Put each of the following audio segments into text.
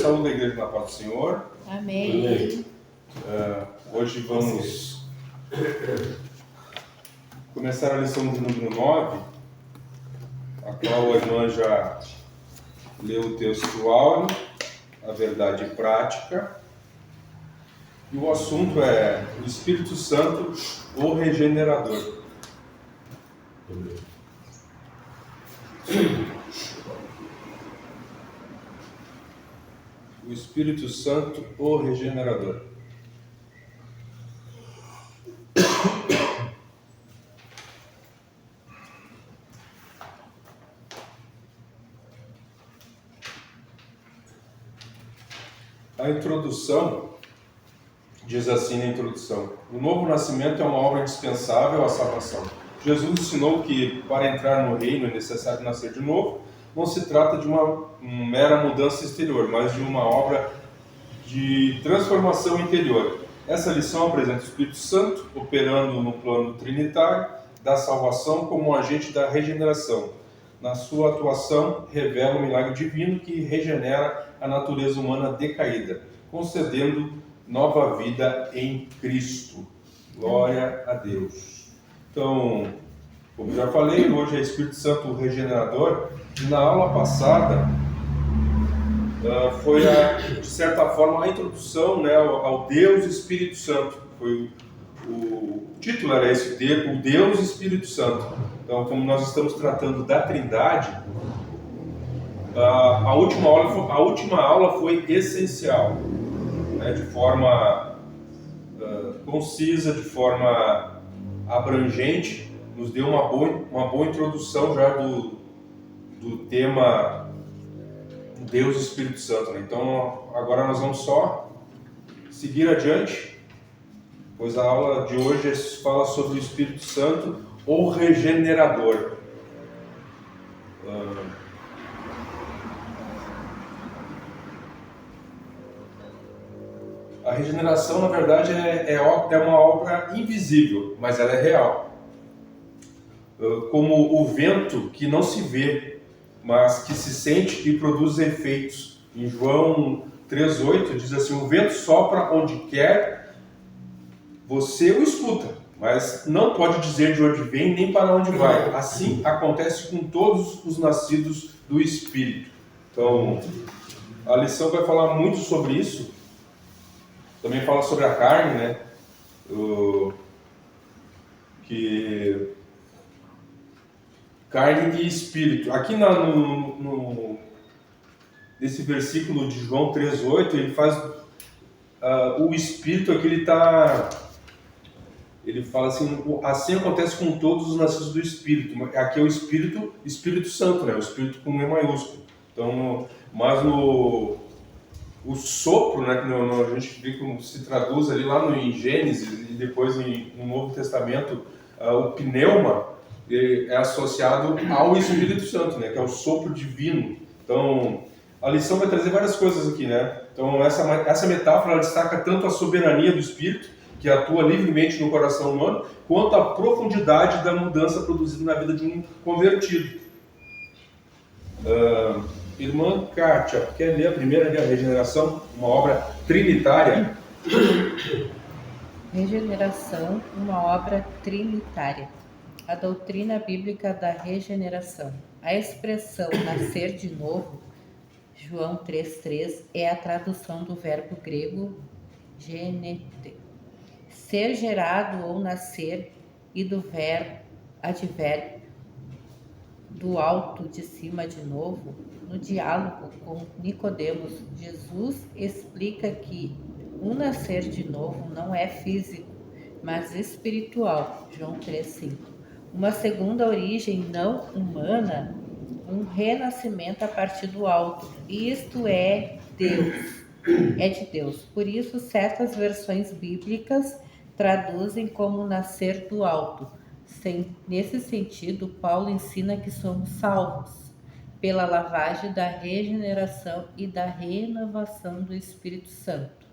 Saúde a igreja na paz do Senhor. Amém. Hoje vamos começar a lição de número 9, a qual a irmã já leu o texto áureo, a verdade prática. E o assunto é o Espírito Santo, o regenerador. O Espírito Santo, o regenerador. A introdução diz assim na introdução: o novo nascimento é uma obra indispensável à salvação. Jesus ensinou que para entrar no reino é necessário nascer de novo. Não se trata de uma mera mudança exterior, mas de uma obra de transformação interior. Essa lição apresenta o Espírito Santo operando no plano trinitário da salvação como um agente da regeneração. Na sua atuação, revela o milagre divino que regenera a natureza humana decaída, concedendo nova vida em Cristo. Glória a Deus. Então, como já falei, hoje é Espírito Santo regenerador. E na aula passada foi, de certa forma, a introdução, né, ao Deus Espírito Santo. O título era esse, o Deus Espírito Santo. Então, como nós estamos tratando da Trindade, a última aula foi essencial, né, de forma concisa, de forma abrangente, nos deu uma boa introdução já do tema Deus Espírito Santo, né? Então agora nós vamos só seguir adiante, pois a aula de hoje fala sobre o Espírito Santo, o regenerador. A regeneração, na verdade, é uma obra invisível, mas ela é real. Como o vento que não se vê, mas que se sente e produz efeitos. Em João 3,8 diz assim: o vento sopra onde quer, você o escuta, mas não pode dizer de onde vem nem para onde vai. Assim acontece com todos os nascidos do Espírito. Então, a lição vai falar muito sobre isso. Também fala sobre a carne, né? Carne e espírito. Aqui nesse versículo de João 3,8, ele faz o espírito aqui, ele fala assim acontece com todos os nascidos do Espírito. Aqui é o Espírito Santo, né? O Espírito com E maiúsculo. Então, mas o sopro, né, que a gente vê como se traduz ali lá em Gênesis e depois no Novo Testamento, o pneuma é associado ao Espírito Santo, né, que é o sopro divino. Então, a lição vai trazer várias coisas aqui, né? Então, essa metáfora ela destaca tanto a soberania do Espírito, que atua livremente no coração humano, quanto a profundidade da mudança produzida na vida de um convertido. Irmã Kátia, quer ler a primeira, a regeneração, uma obra trinitária? Regeneração, uma obra trinitária. A doutrina bíblica da regeneração. A expressão nascer de novo, João 3,3, é a tradução do verbo grego genete, ser gerado ou nascer, e do verbo advérbio do alto de cima de novo. No diálogo com Nicodemos, Jesus explica que um nascer de novo não é físico, mas espiritual, João 3,5. Uma segunda origem não humana, um renascimento a partir do alto. Isto é de Deus. Por isso, certas versões bíblicas traduzem como nascer do alto. Nesse sentido, Paulo ensina que somos salvos pela lavagem da regeneração e da renovação do Espírito Santo.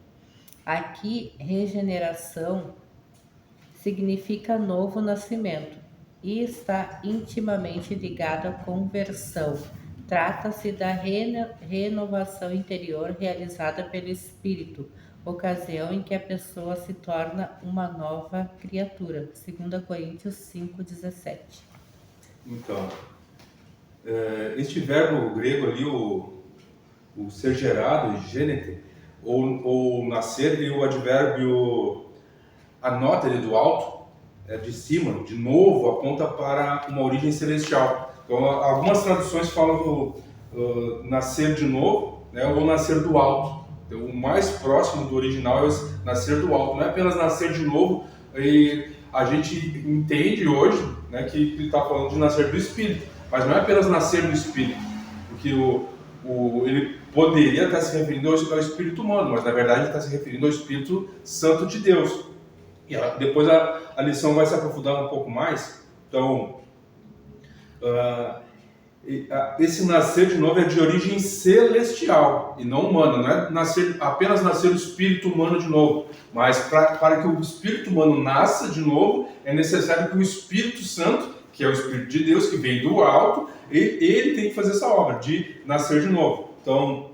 Aqui, regeneração significa novo nascimento e está intimamente ligada à conversão, Trata-se da renovação interior realizada pelo Espírito, ocasião em que a pessoa se torna uma nova criatura. 2 Coríntios 5,17. Então, este verbo grego ali, o ser gerado, gênete, ou nascer, e o advérbio anota ele do alto, de cima, de novo, aponta para uma origem celestial. Então, algumas traduções falam do nascer de novo, né, ou nascer do alto. Então, o mais próximo do original é nascer do alto. Não é apenas nascer de novo, e a gente entende hoje, né, que ele está falando de nascer do Espírito, mas não é apenas nascer do Espírito, porque ele poderia estar se referindo ao Espírito humano, mas na verdade ele está se referindo ao Espírito Santo de Deus. E depois a lição vai se aprofundar um pouco mais. Então, esse nascer de novo é de origem celestial e não humana. Não é apenas nascer o espírito humano de novo, mas para que o espírito humano nasça de novo, é necessário que o Espírito Santo, que é o Espírito de Deus, que vem do alto, ele tem que fazer essa obra de nascer de novo. Então,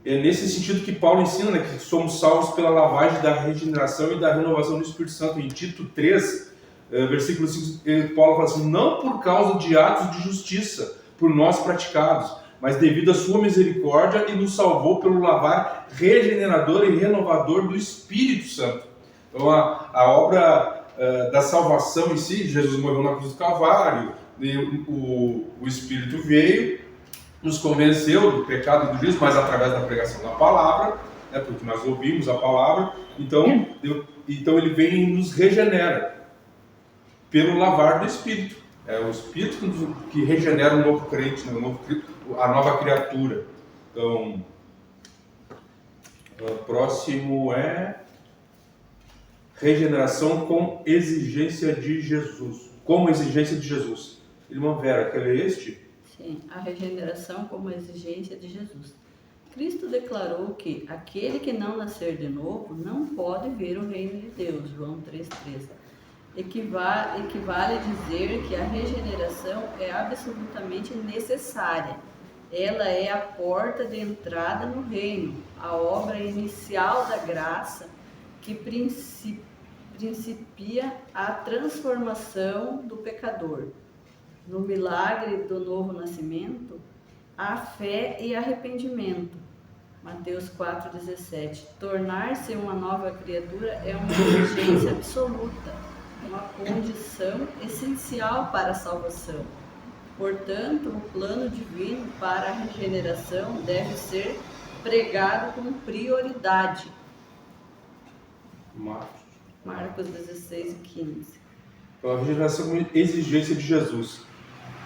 é nesse sentido que Paulo ensina, né, que somos salvos pela lavagem da regeneração e da renovação do Espírito Santo. Em Tito 3, versículo 5, Paulo fala assim: não por causa de atos de justiça por nós praticados, mas devido à sua misericórdia, e nos salvou pelo lavar regenerador e renovador do Espírito Santo. Então a obra da salvação em si, Jesus morreu na cruz do Calvário, e o Espírito veio, nos convenceu do pecado e do juízo, mas através da pregação da palavra, né, porque nós ouvimos a palavra. Então ele vem e nos regenera pelo lavar do Espírito. É o Espírito que regenera o novo crente, né, a nova criatura. Então, o próximo é regeneração com exigência de Jesus. Como exigência de Jesus. Irmã Vera, quer ler este? Sim, a regeneração como exigência de Jesus. Cristo declarou que aquele que não nascer de novo não pode ver o reino de Deus, João 3,13. Equivale dizer que a regeneração é absolutamente necessária. Ela é a porta de entrada no reino, a obra inicial da graça que principia a transformação do pecador. No milagre do novo nascimento, há fé e arrependimento. Mateus 4,17. Tornar-se uma nova criatura é uma exigência absoluta, uma condição essencial para a salvação. Portanto, o plano divino para a regeneração deve ser pregado com prioridade. Marcos 16:15. A regeneração como exigência de Jesus.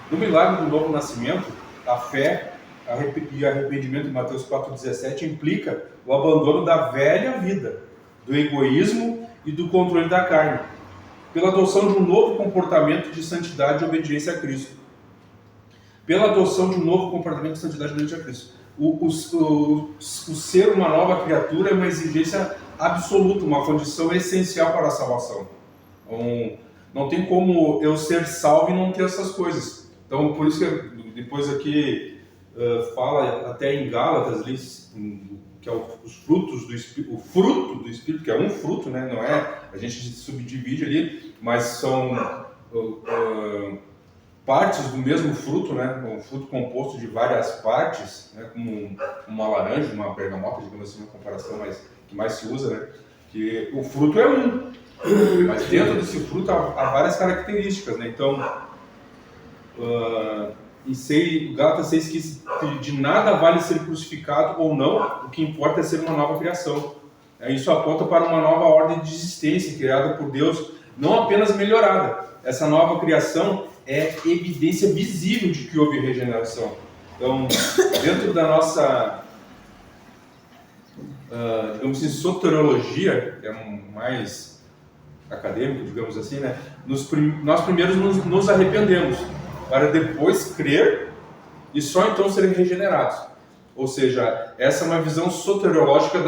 No milagre do novo nascimento, a fé e arrependimento em Mateus 4,17 implica o abandono da velha vida, do egoísmo e do controle da carne, pela adoção de um novo comportamento de santidade e obediência a Cristo. Pela adoção de um novo comportamento de santidade e obediência a Cristo. O ser uma nova criatura é uma exigência absoluta, uma condição essencial para a salvação. Não tem como eu ser salvo e não ter essas coisas. Então, por isso que depois aqui fala até em Gálatas, que é os frutos do Espírito, o fruto do Espírito, que é um fruto, né? Não é, a gente subdivide ali, mas são partes do mesmo fruto, né? Um fruto composto de várias partes, né? Como uma laranja, uma bergamota, digamos assim, uma comparação que mais se usa, né? Que o fruto é um, mas dentro desse fruto há várias características, né? Então, Gálatas 6 que de nada vale ser crucificado ou não, o que importa é ser uma nova criação. Isso aponta para uma nova ordem de existência criada por Deus, não apenas melhorada. Essa nova criação é evidência visível de que houve regeneração. Então, dentro da nossa, digamos assim, soteriologia, que é mais acadêmico, digamos assim, né? Nós primeiro nos arrependemos, para depois crer e só então serem regenerados. Ou seja, essa é uma visão soteriológica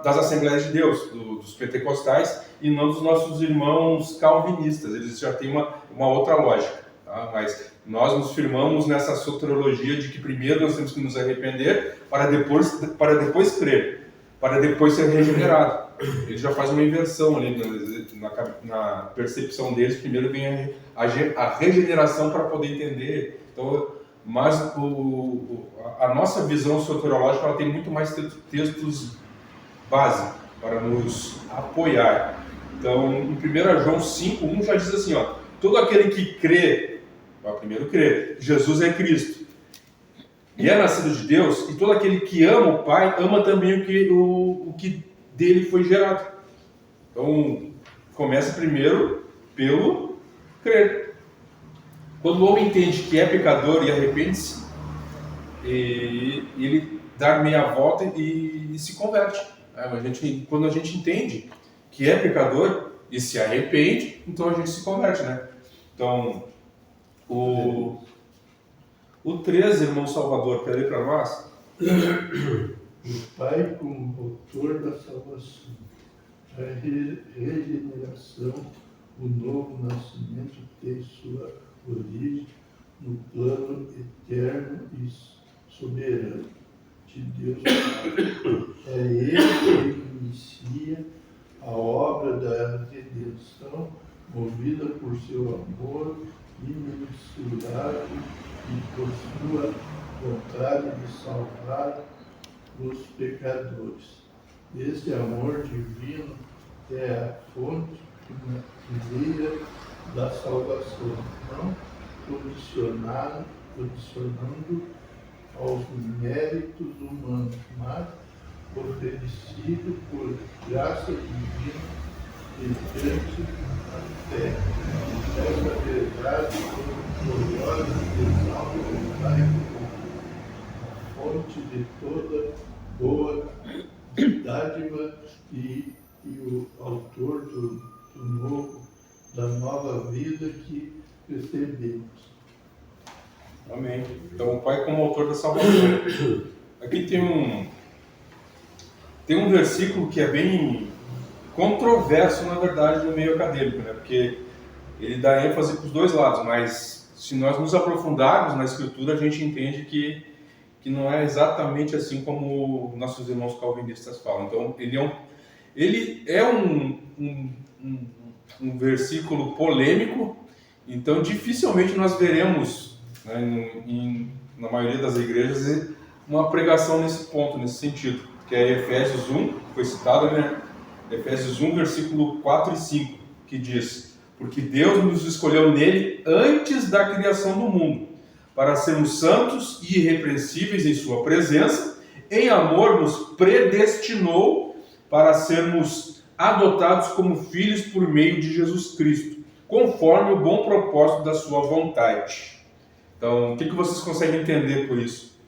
das Assembleias de Deus, dos pentecostais, e não dos nossos irmãos calvinistas. Eles já têm uma outra lógica. Tá? Tá? Mas nós nos firmamos nessa soteriologia de que primeiro nós temos que nos arrepender para depois crer, para depois ser regenerado. Ele já faz uma inversão ali na percepção deles. Primeiro vem a regeneração para poder entender. Então, mas a nossa visão soteriológica ela tem muito mais textos base para nos apoiar. Então, em 1 João 5:1 já diz assim, ó, todo aquele que crê, primeiro crê, Jesus é Cristo, e é nascido de Deus, e todo aquele que ama o Pai, ama também o que dele foi gerado. Então, começa primeiro pelo crer. Quando o homem entende que é pecador e arrepende-se, ele dá meia volta e se converte. Quando a gente entende que é pecador e se arrepende, então a gente se converte, né? Então, o 13, irmão Salvador, quer ler para nós? O Pai como autor da salvação, a regeneração, o novo nascimento tem sua origem no plano eterno e soberano de Deus Pai. É Ele que inicia a obra da redenção, movida por seu amor imensurável e por sua vontade de salvar os pecadores. Este amor divino é a fonte primeira da salvação, não condicionando aos méritos humanos, mas oferecido por graça divina mediante a fé. Essa verdade gloriosa exalta o Pai, a fonte de toda boa dádiva e o autor da nova vida que recebemos. Amém. Então, o Pai como autor da salvação. Aqui tem um versículo que é bem controverso, na verdade, no meio acadêmico, né? Porque ele dá ênfase para os dois lados, mas se nós nos aprofundarmos na Escritura, a gente entende que não é exatamente assim como nossos irmãos calvinistas falam. Então, ele é um versículo polêmico, então dificilmente nós veremos, né, na maioria das igrejas uma pregação nesse ponto, nesse sentido, que é Efésios 1, que foi citado, né? Efésios 1, versículo 4 e 5, que diz: porque Deus nos escolheu nele antes da criação do mundo, para sermos santos e irrepreensíveis em sua presença, em amor nos predestinou para sermos adotados como filhos por meio de Jesus Cristo, conforme o bom propósito da sua vontade. Então, o que vocês conseguem entender por isso?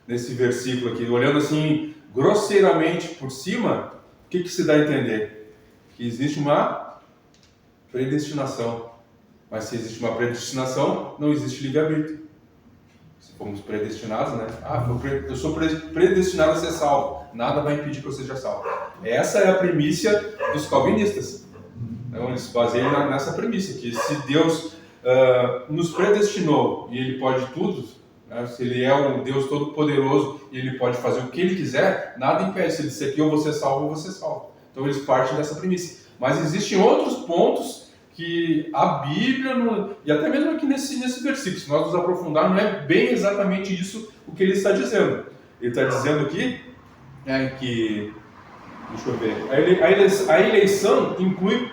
Nesse versículo aqui, olhando assim grosseiramente por cima, o que se dá a entender? Que existe uma predestinação. Mas se existe uma predestinação, não existe livre-arbítrio. Se fomos predestinados, né? Eu sou predestinado a ser salvo. Nada vai impedir que eu seja salvo. Essa é a premissa dos calvinistas. Então, eles se baseiam nessa premissa, que se Deus nos predestinou e Ele pode tudo, né? Se Ele é um Deus todo-poderoso e Ele pode fazer o que Ele quiser, nada impede. Se Ele disser que eu vou ser salvo, eu vou ser salvo. Então, eles partem dessa premissa. Mas existem outros pontos que a Bíblia, e até mesmo aqui nesse versículo, se nós nos aprofundar, não é bem exatamente isso o que ele está dizendo. Ele está dizendo aqui que, deixa eu ver, a eleição inclui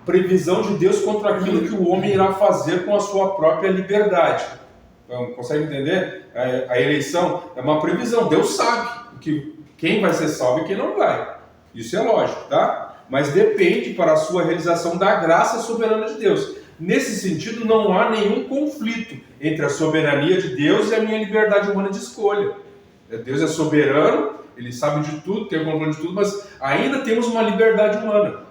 previsão de Deus contra aquilo que o homem irá fazer com a sua própria liberdade. Então, consegue entender? A eleição é uma previsão. Deus sabe quem vai ser salvo e quem não vai. Isso é lógico, tá? Mas depende para a sua realização da graça soberana de Deus. Nesse sentido, não há nenhum conflito entre a soberania de Deus e a minha liberdade humana de escolha. Deus é soberano, Ele sabe de tudo, tem o controle de tudo, mas ainda temos uma liberdade humana.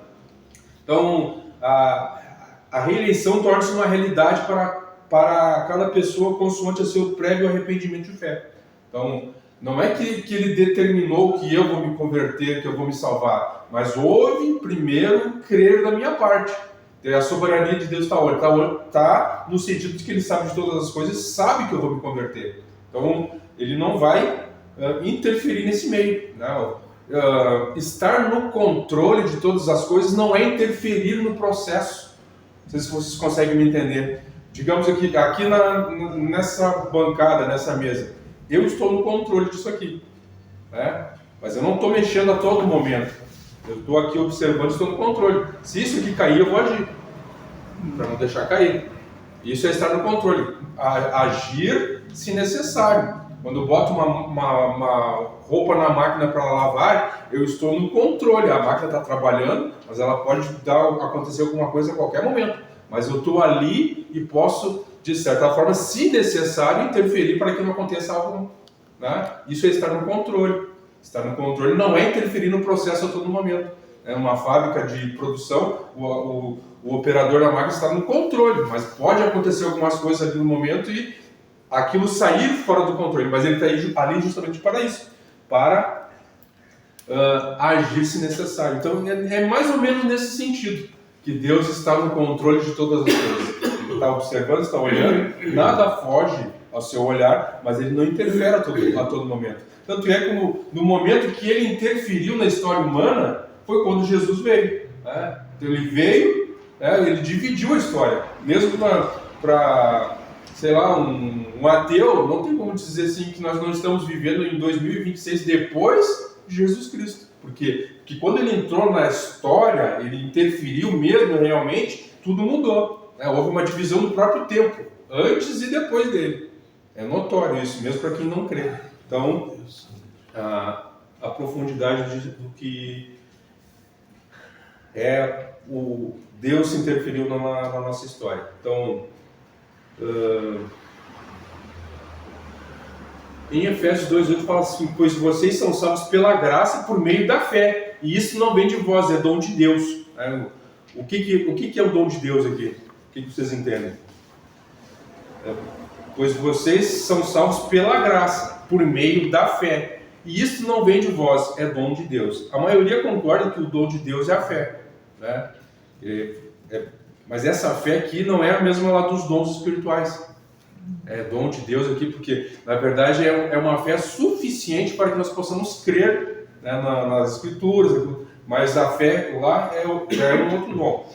Então, a reeleição torna-se uma realidade para cada pessoa consoante a seu prévio arrependimento de fé. Então, não é que Ele determinou que eu vou me converter, que eu vou me salvar, mas houve primeiro crer da minha parte. A soberania de Deus está onde? Está no sentido de que Ele sabe de todas as coisas, sabe que eu vou me converter. Então, Ele não vai interferir nesse meio. Não. Estar no controle de todas as coisas não é interferir no processo. Não sei se vocês conseguem me entender. Digamos aqui nessa bancada, nessa mesa, eu estou no controle disso aqui, né? Mas eu não estou mexendo a todo momento. Eu estou aqui observando, estou no controle. Se isso aqui cair, eu vou agir, para não deixar cair. Isso é estar no controle. Agir se necessário. Quando eu boto uma roupa na máquina para lavar, eu estou no controle. A máquina está trabalhando, mas ela pode acontecer alguma coisa a qualquer momento. Mas eu estou ali e posso, de certa forma, se necessário, interferir para que não aconteça algo. Né? Isso é estar no controle. Estar no controle não é interferir no processo a todo momento. É uma fábrica de produção, o operador da máquina está no controle, mas pode acontecer algumas coisas ali no momento e aquilo sair fora do controle. Mas ele está ali justamente para isso, para agir se necessário. Então é mais ou menos nesse sentido que Deus está no controle de todas as coisas. Ele está observando, está olhando, nada foge ao seu olhar, mas ele não interfere a todo momento. Tanto é como no momento que ele interferiu na história humana, foi quando Jesus veio. Né? Então ele veio, ele dividiu a história. Mesmo para, sei lá, um ateu, não tem como dizer assim que nós não estamos vivendo em 2026 depois de Jesus Cristo. Porque quando ele entrou na história, ele interferiu mesmo realmente, tudo mudou. Né? Houve uma divisão do próprio tempo, antes e depois dele. É notório isso, mesmo para quem não crê. Então, a profundidade do que o Deus interferiu na nossa história. Então, em Efésios 2:8 fala assim: pois vocês são salvos pela graça por meio da fé, e isso não vem de vós, é dom de Deus. O que é o dom de Deus aqui? O que vocês entendem? Pois vocês são salvos pela graça, por meio da fé. E isso não vem de vós, é dom de Deus. A maioria concorda que o dom de Deus é a fé. Né? Mas essa fé aqui não é a mesma lá dos dons espirituais. É dom de Deus aqui porque, na verdade, é uma fé suficiente para que nós possamos crer, né, nas Escrituras. Mas a fé lá já é um outro dom.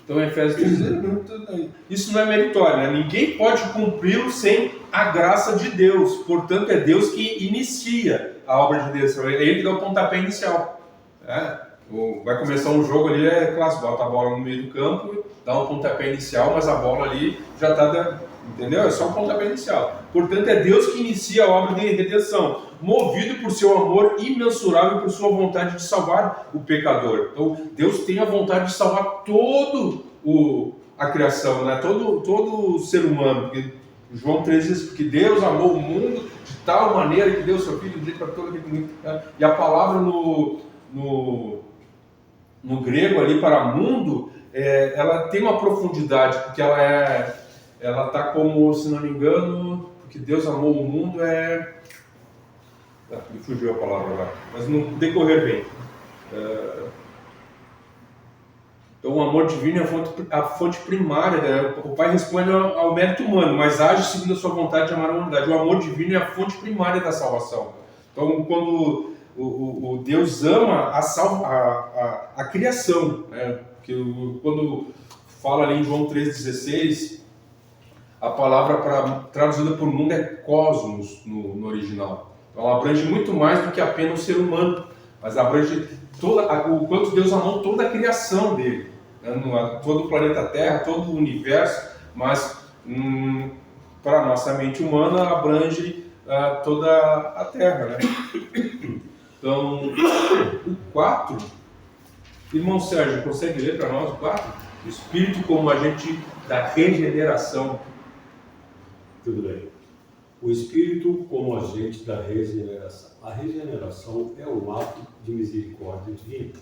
Então, Efésios diz, isso não é meritório, né? Ninguém pode cumpri-lo sem a graça de Deus. Portanto, é Deus que inicia a obra de Deus. É Ele que dá o pontapé inicial. Vai começar um jogo ali, é clássico, bota a bola no meio do campo, dá um pontapé inicial, mas a bola ali já está, entendeu? É só um pontapé inicial. Portanto, é Deus que inicia a obra de redenção, movido por seu amor imensurável, por sua vontade de salvar o pecador. Então, Deus tem a vontade de salvar todo a criação, né? todo o ser humano. Porque João 3 diz que Deus amou o mundo de tal maneira que deu seu Filho para todo aquele mundo. E a palavra no grego ali para mundo, ela tem uma profundidade, porque ela está como, se não me engano, porque Deus amou o mundo, me fugiu a palavra agora, mas no decorrer bem. Então o amor divino é a fonte primária, né? O Pai responde ao mérito humano, mas age segundo a sua vontade de amar a humanidade. O amor divino é a fonte primária da salvação. Então quando o Deus ama a criação, né? Porque quando fala ali em João 3,16, a palavra traduzida por mundo é cosmos no original. Então ela abrange muito mais do que apenas o ser humano, mas abrange o quanto Deus amou toda a criação dele, né? Todo o planeta Terra, todo o universo, mas para a nossa mente humana abrange toda a Terra, né? Então, o 4, irmão Sérgio, consegue ler para nós o 4? O Espírito como agente da regeneração. Tudo bem. O Espírito como agente da regeneração. A regeneração é um ato de misericórdia divina.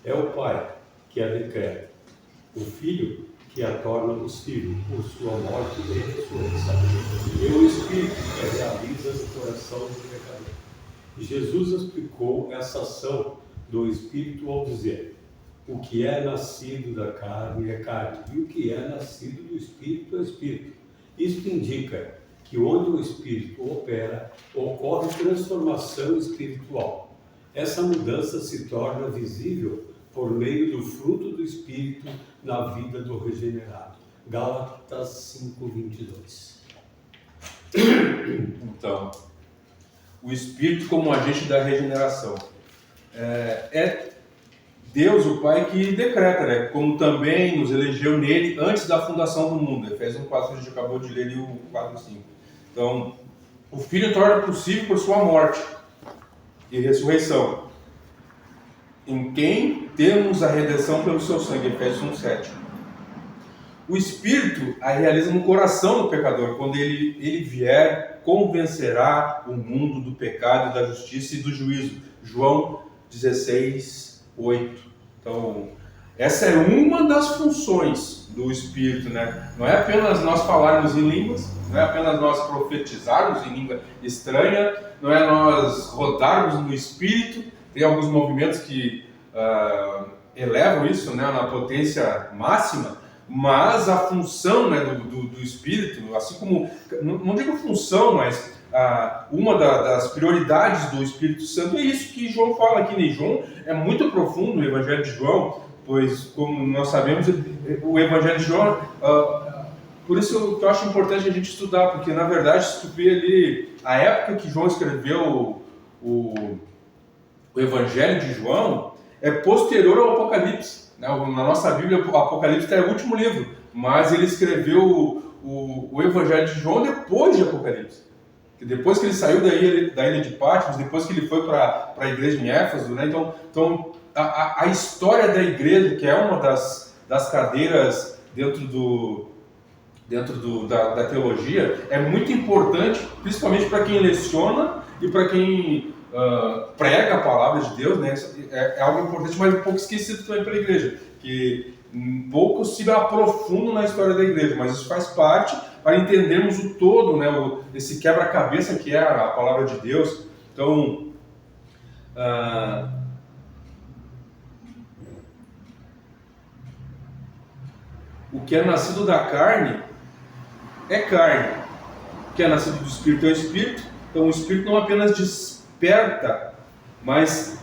É o Pai que a decreta. O Filho que a torna possível por sua morte e ressurreição. E o Espírito que realiza no coração do pecador. Jesus explicou essa ação do Espírito ao dizer: O que é nascido da carne é carne, e o que é nascido do Espírito é Espírito. Isto indica que onde o Espírito opera, ocorre transformação espiritual. Essa mudança se torna visível por meio do fruto do Espírito na vida do regenerado. Gálatas 5:22. Então, o Espírito como agente da regeneração. É Deus, o Pai, que decreta, né? Como também nos elegeu nele antes da fundação do mundo. Efésios 4, a gente acabou de ler ali o 4:5. Então, o Filho torna possível por sua morte e ressurreição, em quem temos a redenção pelo seu sangue. Efésios 1:7. O Espírito a realiza no coração do pecador. Quando ele vier, convencerá o mundo do pecado, da justiça e do juízo. João 16:8. Então, essa é uma das funções do Espírito, né? Não é apenas nós falarmos em línguas, não é apenas nós profetizarmos em língua estranha, não é nós rodarmos no Espírito. Tem alguns movimentos que elevam isso, né, na potência máxima, mas a função, né, do Espírito, assim como, não digo função, mas uma das prioridades do Espírito Santo é isso que João fala aqui, né? João é muito profundo no Evangelho de João, pois, como nós sabemos, o Evangelho de João, por isso que eu acho importante a gente estudar, porque, na verdade, se tu vê ali a época que João escreveu o Evangelho de João, é posterior ao Apocalipse. Na nossa Bíblia, o Apocalipse é o último livro, mas ele escreveu o Evangelho de João depois de Apocalipse. Depois que ele saiu da ilha de Patmos, depois que ele foi para a igreja em Éfeso, né? Então a história da igreja, que é uma das cadeiras dentro da teologia, é muito importante, principalmente para quem leciona e para quem prega a palavra de Deus, né? É algo importante, mas um pouco esquecido também pela igreja, que poucos se aprofundam na história da igreja, mas isso faz parte para entendermos o todo, né? Esse quebra-cabeça que é a palavra de Deus. Então, o que é nascido da carne é carne, o que é nascido do Espírito é o Espírito. Então, o Espírito não apenas desperta, mas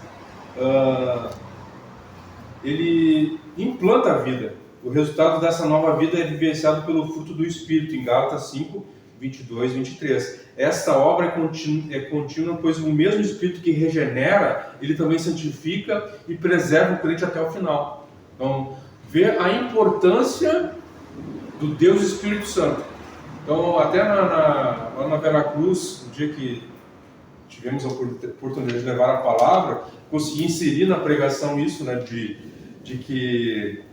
ele implanta a vida. O resultado dessa nova vida é vivenciado pelo fruto do Espírito, em Gálatas 5, 22, 23. Esta obra é contínua, pois o mesmo Espírito que regenera, ele também santifica e preserva o crente até o final. Então, vê a importância do Deus Espírito Santo. Então, até lá na Veracruz, no dia que tivemos a oportunidade de levar a palavra, consegui inserir na pregação isso, né, de que,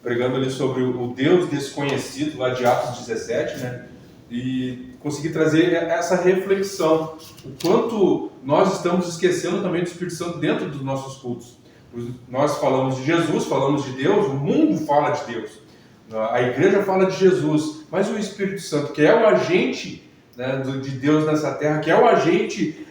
pregando ali sobre o Deus desconhecido, lá de Atos 17, né, e consegui trazer essa reflexão, o quanto nós estamos esquecendo também do Espírito Santo dentro dos nossos cultos. Nós falamos de Jesus, falamos de Deus, o mundo fala de Deus, a igreja fala de Jesus, mas o Espírito Santo, que é o agente, né, de Deus nessa terra, que é o agente,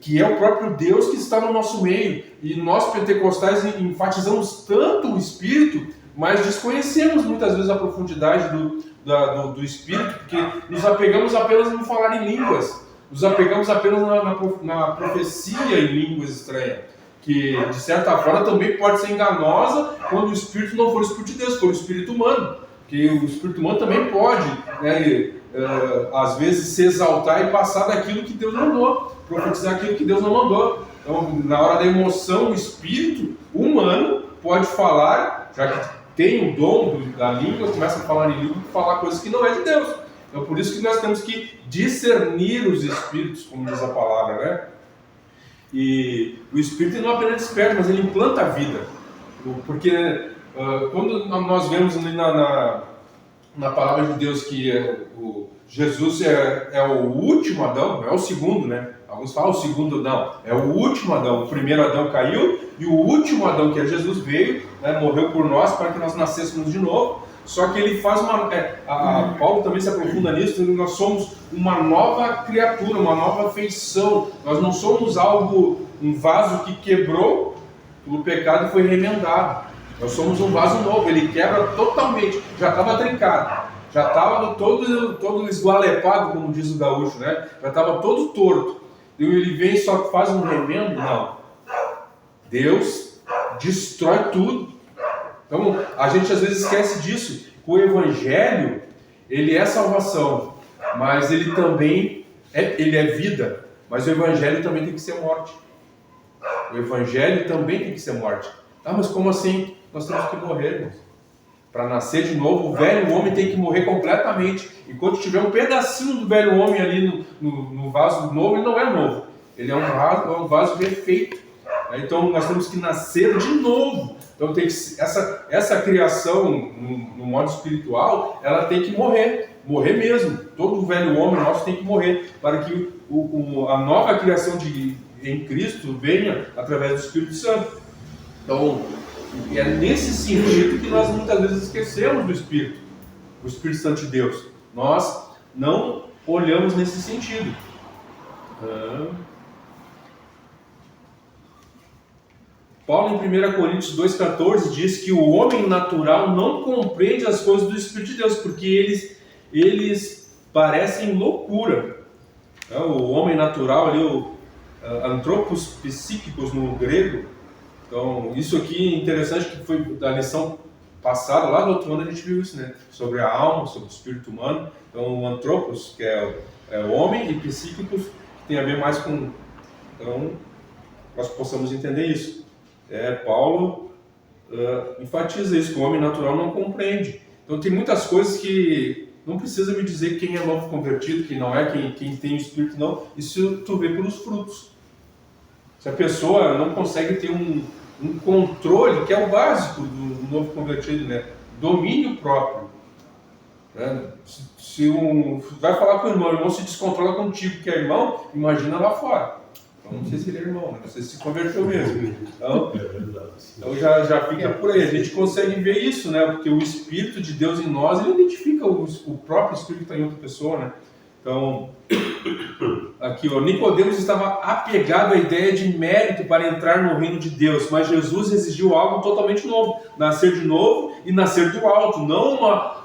que é o próprio Deus que está no nosso meio, e nós pentecostais enfatizamos tanto o Espírito, mas desconhecemos muitas vezes a profundidade do Espírito, porque nos apegamos apenas em falar em línguas, nos apegamos apenas na profecia em línguas estranhas, que de certa forma também pode ser enganosa quando o Espírito não for o Espírito de Deus, for o Espírito humano, que o Espírito humano também pode, né, às vezes se exaltar e passar daquilo que Deus mandou, profetizar aquilo que Deus não mandou. Então, na hora da emoção, o Espírito humano pode falar, já que tem o dom da língua, começa a falar em língua, falar coisas que não é de Deus. Então, por isso que nós temos que discernir os Espíritos, como diz a palavra, né? E o Espírito não apenas desperta, mas ele implanta a vida. Porque quando nós vemos ali na palavra de Deus que Jesus é o último Adão, não é o segundo, né? Alguns falam o segundo Adão, é o último Adão. O primeiro Adão caiu e o último Adão, que é Jesus, veio, né, morreu por nós para que nós nascêssemos de novo. Só que ele faz Paulo também se aprofunda nisso, nós somos uma nova criatura, uma nova feição. Nós não somos um vaso que quebrou, pelo pecado e foi remendado. Nós somos um vaso novo, ele quebra totalmente, já estava trincado, já estava todo esgualepado, como diz o gaúcho, né? Já estava todo torto. E ele vem e só faz um remendo? Não. Deus destrói tudo. Então, a gente às vezes esquece disso. O Evangelho, ele é salvação, mas ele também ele é vida. Mas o Evangelho também tem que ser morte. O Evangelho também tem que ser morte. Ah, mas como assim? Nós temos que morrer, irmãos. Para nascer de novo, o velho homem tem que morrer completamente. Enquanto tiver um pedacinho do velho homem ali no vaso novo, ele não é novo. Ele é um vaso refeito. Então nós temos que nascer de novo. Então tem que, essa criação no modo espiritual, ela tem que morrer mesmo. Todo o velho homem nosso tem que morrer para que a nova criação em Cristo venha através do Espírito Santo. Então é nesse sentido que nós muitas vezes esquecemos do Espírito, o Espírito Santo de Deus. Nós não olhamos nesse sentido. Paulo, em 1 Coríntios 2,14, diz que o homem natural não compreende as coisas do Espírito de Deus, porque eles parecem loucura. O homem natural, ali, o antropos psíquicos no grego. Então, isso aqui é interessante, que foi da lição passada, lá do outro ano a gente viu isso, né? Sobre a alma, sobre o espírito humano. Então, o antropos, que é o homem, e psíquicos, que tem a ver mais com... Então, nós possamos entender isso. Paulo enfatiza isso, que o homem natural não compreende. Então tem muitas coisas que não precisa me dizer quem é novo convertido, quem não é, quem tem o Espírito não. Isso tu vê pelos frutos. Se a pessoa não consegue ter um controle, que é o básico do novo convertido, né? Domínio próprio. Né? Vai falar com o irmão se descontrola contigo, que é irmão, imagina lá fora. Não sei se ele é irmão, não sei se converteu mesmo. Então já fica por aí. A gente consegue ver isso, né? Porque o Espírito de Deus em nós, ele identifica o próprio Espírito que está em outra pessoa, né? Então, aqui, Nicodemos estava apegado à ideia de mérito para entrar no reino de Deus, mas Jesus exigiu algo totalmente novo, nascer de novo e nascer do alto, não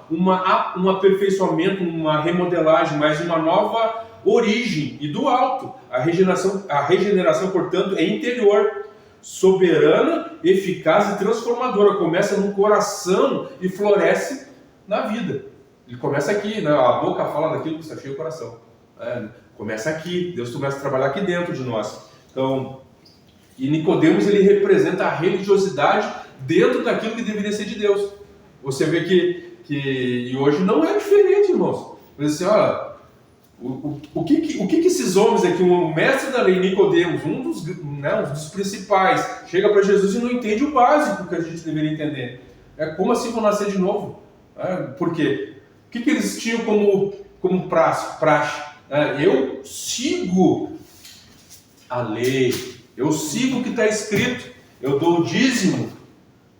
um aperfeiçoamento, uma remodelagem, mas uma nova origem e do alto. A regeneração, portanto, é interior, soberana, eficaz e transformadora. Começa no coração e floresce na vida. Ele começa aqui, né? A boca fala daquilo que está cheio o coração. Começa aqui, Deus começa a trabalhar aqui dentro de nós. Então, e Nicodemos, ele representa a religiosidade dentro daquilo que deveria ser de Deus. Você vê que e hoje não é diferente, irmãos. Mas assim, olha, o que esses homens aqui, o mestre da lei, Nicodemos, um dos principais, chega para Jesus e não entende o básico que a gente deveria entender. Como assim vou nascer de novo? Por quê? O que eles tinham como praxe? Eu sigo a lei, eu sigo o que está escrito, eu dou o dízimo,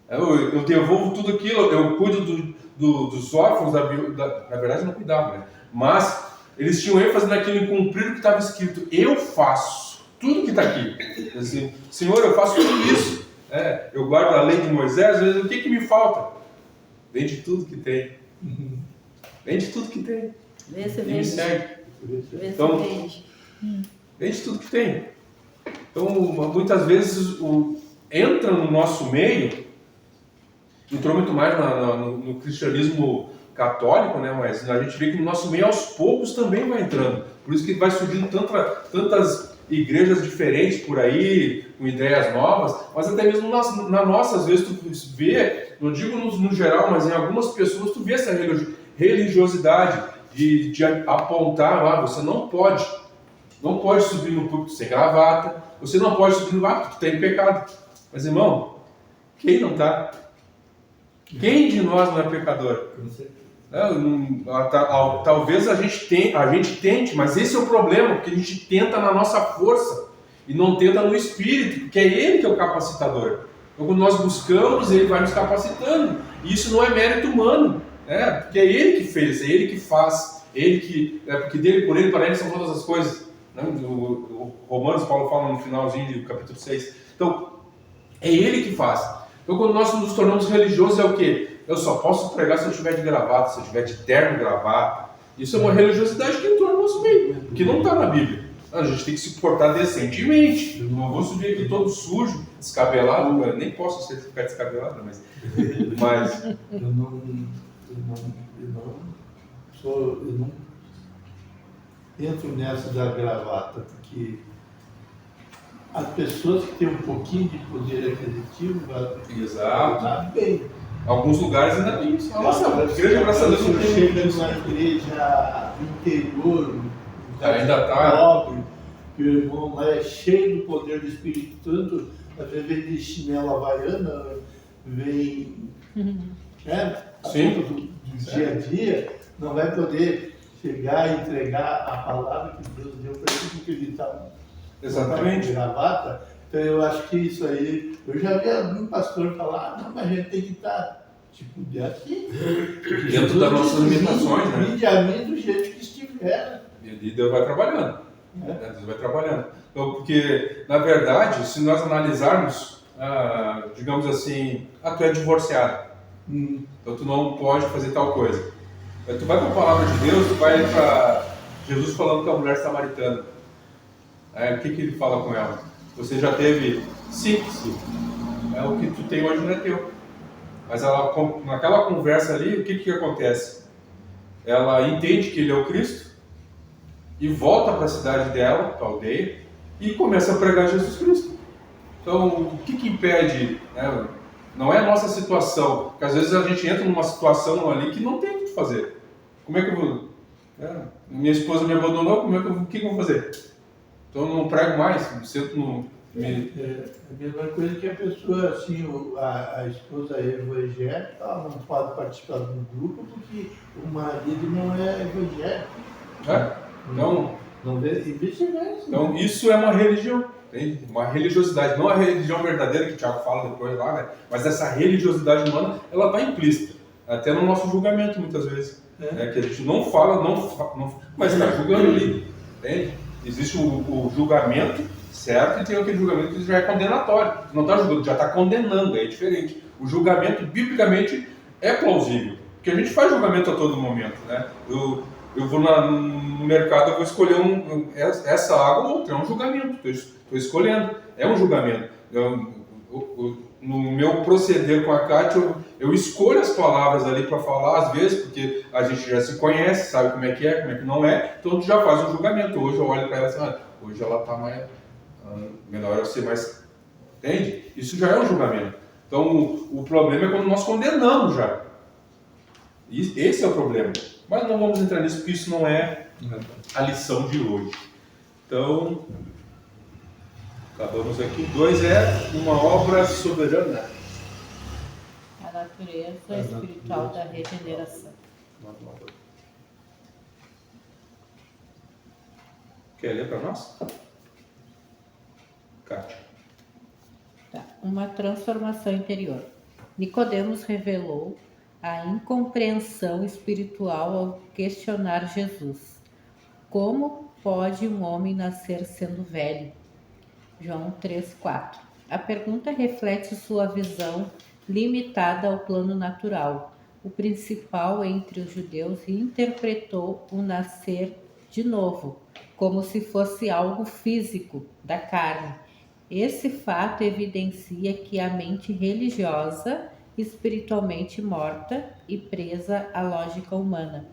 eu devolvo tudo aquilo, eu cuido dos órfãos, na verdade não cuidava, né? Mas eles tinham ênfase naquilo, em cumprir o que estava escrito. Eu faço tudo que está aqui. Assim, Senhor, eu faço tudo isso. Eu guardo a lei de Moisés, às vezes, o que me falta? Vende tudo que tem. Vende tudo que tem. Vê se e vende. me segue. Então, vende. Vende tudo que tem. Então, muitas vezes, entra no nosso meio, entrou muito mais no cristianismo católico, né? Mas a gente vê que no nosso meio, aos poucos, também vai entrando. Por isso que vai surgindo tantas igrejas diferentes por aí, com ideias novas, mas até mesmo na nossa, às vezes, tu vê, não digo no geral, mas em algumas pessoas, tu vê essa religiosidade de apontar, você não pode subir no púlpito sem gravata, você não pode subir no púlpito, tu tem pecado. Mas, irmão, quem não está? Quem de nós não é pecador? Talvez a gente tente, mas esse é o problema, porque a gente tenta na nossa força e não tenta no Espírito, porque é Ele que é o capacitador. Então, quando nós buscamos, Ele vai nos capacitando. E isso não é mérito humano, porque é Ele que fez, é Ele que faz, porque dele, por Ele, para Ele são todas as coisas. O Romanos, Paulo fala no finalzinho do capítulo 6. Então, É Ele que faz. Então, quando nós nos tornamos religiosos, é o quê? Eu só posso pregar se eu estiver de gravata, se eu estiver de terno e gravata. Isso é uma religiosidade que entrou no nosso meio, que não está na Bíblia. A gente tem que se portar decentemente. Eu não vou subir aqui todo sujo, descabelado. Eu nem posso ficar descabelado, mas Eu não entro nessa da gravata, porque as pessoas que têm um pouquinho de poder aquisitivo Exato. vão bem. Alguns lugares ainda tem isso. Nossa, a igreja, graças a Deus, não tem chega isso. numa igreja interior, Ainda tá. pobre, que o irmão lá é cheio do poder do Espírito Santo, às vezes vem de chinela havaiana, vem Sim. do dia a dia, não vai poder chegar e entregar a palavra que Deus deu para ele, porque ele está Exatamente. com gravata. Então eu acho que isso aí, eu já vi algum pastor falar, não, mas a gente tem que estar tipo aqui, Dentro das nossas limitações, né? Vinde a mim do jeito que estiver. E Deus vai trabalhando. Deus vai trabalhando. Então, porque, na verdade, se nós analisarmos, digamos assim, tu é divorciado. Então tu não pode fazer tal coisa. Tu vai para a palavra de Deus, tu vai para Jesus falando com a mulher samaritana. O que ele fala com ela? Você já teve? Sim. O que tu tem hoje não é teu. Mas ela, naquela conversa ali, o que acontece? Ela entende que ele é o Cristo e volta para a cidade dela, para a aldeia, e começa a pregar Jesus Cristo. Então, o que impede? Né? Não é a nossa situação, porque às vezes a gente entra numa situação ali que não tem o que fazer. Como é que eu vou? Minha esposa me abandonou, o que eu vou fazer? Então eu não prego mais, me sento no... É a mesma coisa que a pessoa, assim, a esposa é evangélica, ela não pode participar do grupo porque o marido não é evangélico. Não vê, e vice-versa. Então isso é uma religião. Entende? Uma religiosidade, não a religião verdadeira que o Tiago fala depois lá, né? Mas essa religiosidade humana, ela está implícita, até no nosso julgamento muitas vezes, né? Que a gente não fala, mas está julgando ali, entende? Existe o julgamento certo e tem aquele julgamento que já é condenatório, não está julgando, já está condenando, é diferente. O julgamento, biblicamente, é plausível, porque a gente faz julgamento a todo momento, né? Eu vou no mercado, eu vou escolher essa água ou outra, é um julgamento, estou escolhendo, é um julgamento. No meu proceder com a Kátia, eu escolho as palavras ali para falar, às vezes, porque a gente já se conhece, sabe como é, como é que não é, então tu já faz um julgamento. Hoje eu olho para ela assim, hoje ela está mais, melhor eu ser mais, entende? Isso já é um julgamento. Então o problema é quando nós condenamos já. Esse é o problema. Mas não vamos entrar nisso, porque isso não é a lição de hoje. Então, acabamos aqui. 2 é uma obra soberana. A natureza espiritual da regeneração. Quer ler para nós? Kátia. Tá. Uma transformação interior. Nicodemos revelou a incompreensão espiritual ao questionar Jesus. Como pode um homem nascer sendo velho? João 3,4. A pergunta reflete sua visão limitada ao plano natural. O principal entre os judeus interpretou o nascer de novo, como se fosse algo físico, da carne. Esse fato evidencia que a mente religiosa, espiritualmente morta e presa à lógica humana,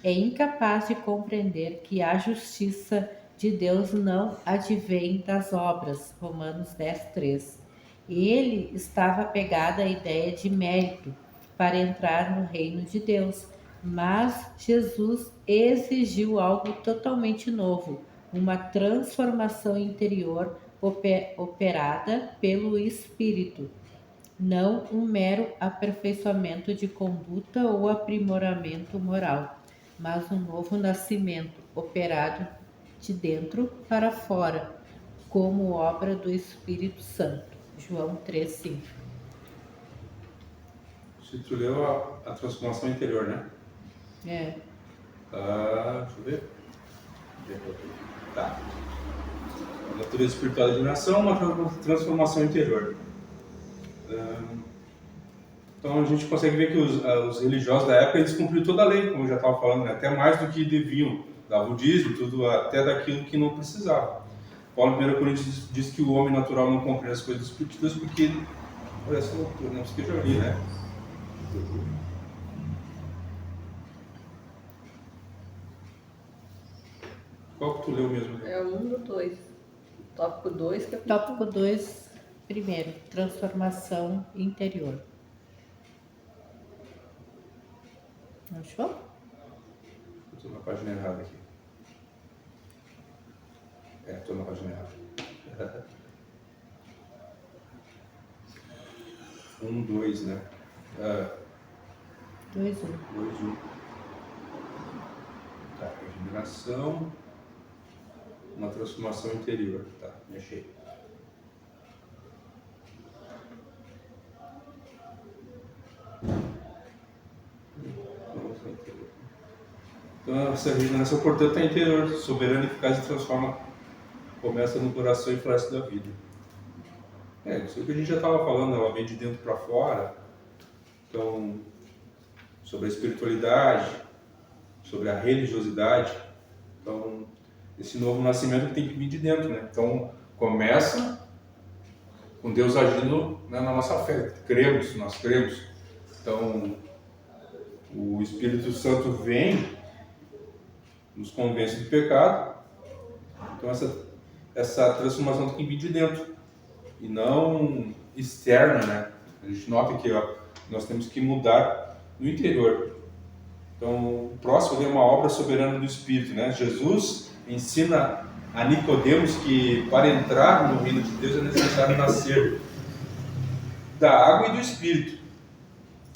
é incapaz de compreender que a justiça de Deus não advém das obras. Romanos 10:3. Ele estava apegado à ideia de mérito para entrar no reino de Deus, mas Jesus exigiu algo totalmente novo, uma transformação interior operada pelo Espírito, não um mero aperfeiçoamento de conduta ou aprimoramento moral, mas um novo nascimento operado de dentro para fora, como obra do Espírito Santo. João 3,5. Se tu leu a transformação interior, né? É. Deixa eu ver. Tá. A natureza espiritual da admiração, uma transformação interior. Então a gente consegue ver que os religiosos da época eles cumpriram toda a lei, como eu já estava falando, né? Até mais do que deviam, dava o dízimo, tudo, até daquilo que não precisava. Paulo em 1 Coríntios diz que o homem natural não compreende as coisas do Espírito de Deus porque parece loucura, não sei que eu já li, né? Qual que tu leu mesmo? É o 1 do 2. Tópico 2, capítulo Tópico 2, primeiro, transformação interior. Achou? Estou na página errada aqui. Estou na página errada. 1, 2, né? 2, 1. 2, 1. Tá, regeneração, uma transformação interior. Tá, me achei. Então, essa regeneração, portanto, é interior, soberana, eficaz e transforma, começa no coração e floresce da vida. Isso que a gente já estava falando, ela vem de dentro para fora. Então, sobre a espiritualidade, sobre a religiosidade. Então, esse novo nascimento tem que vir de dentro, né? Então, começa com Deus agindo, né, na nossa fé. Nós cremos. Então, o Espírito Santo vem, nos convence do pecado. Então, essa transformação tem que vir de dentro e não externa, né? A gente nota que nós temos que mudar no interior. Então, o próximo é uma obra soberana do Espírito, né? Jesus ensina a Nicodemos que para entrar no reino de Deus é necessário nascer da água e do Espírito.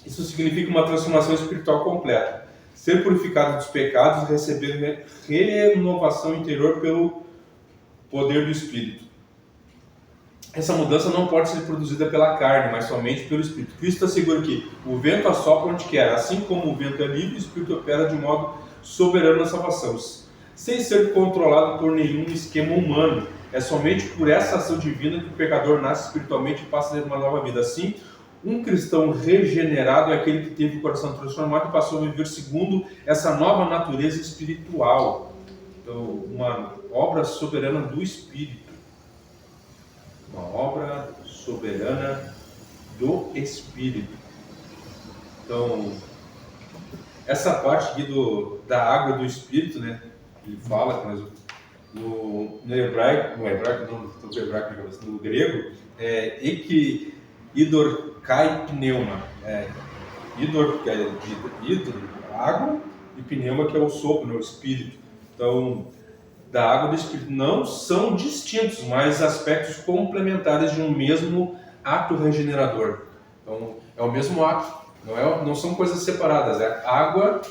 Isso significa uma transformação espiritual completa. Ser purificado dos pecados e receber renovação interior pelo poder do Espírito. Essa mudança não pode ser produzida pela carne, mas somente pelo Espírito. Cristo assegura que o vento assopra onde quer, assim como o vento é livre, o Espírito opera de modo soberano na salvação, sem ser controlado por nenhum esquema humano. É somente por essa ação divina que o pecador nasce espiritualmente e passa a ter uma nova vida. Assim, um cristão regenerado é aquele que teve o coração transformado e passou a viver segundo essa nova natureza espiritual. Então, uma obra soberana do Espírito. Uma obra soberana do Espírito. Então, essa parte aqui da água do Espírito, né? Ele fala, no hebraico, não estou com hebraico na cabeça, no grego, é idorkai pneuma. Idor, que é água, e pneuma, que é o sopro, né, o Espírito. Então, da água e do Espírito não são distintos, mas aspectos complementares de um mesmo ato regenerador. Então, é o mesmo ato, não são coisas separadas, é água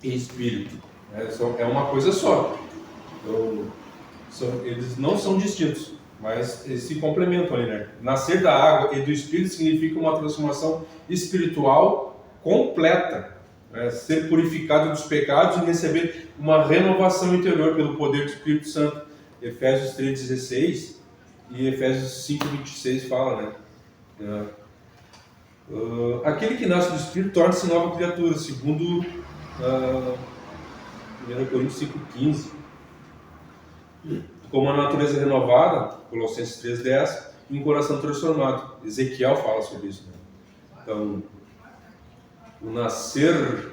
e Espírito. É uma coisa só. Então, eles não são distintos, mas eles se complementam ali, né? Nascer da água e do Espírito significa uma transformação espiritual completa. Ser purificado dos pecados e receber uma renovação interior pelo poder do Espírito Santo. Efésios 3,16 e Efésios 5,26 fala, né? Aquele que nasce do Espírito torna-se nova criatura, segundo 1 Coríntios 5,15. Com uma natureza renovada, Colossenses 3,10, e um coração transformado. Ezequiel fala sobre isso, né? Então, o nascer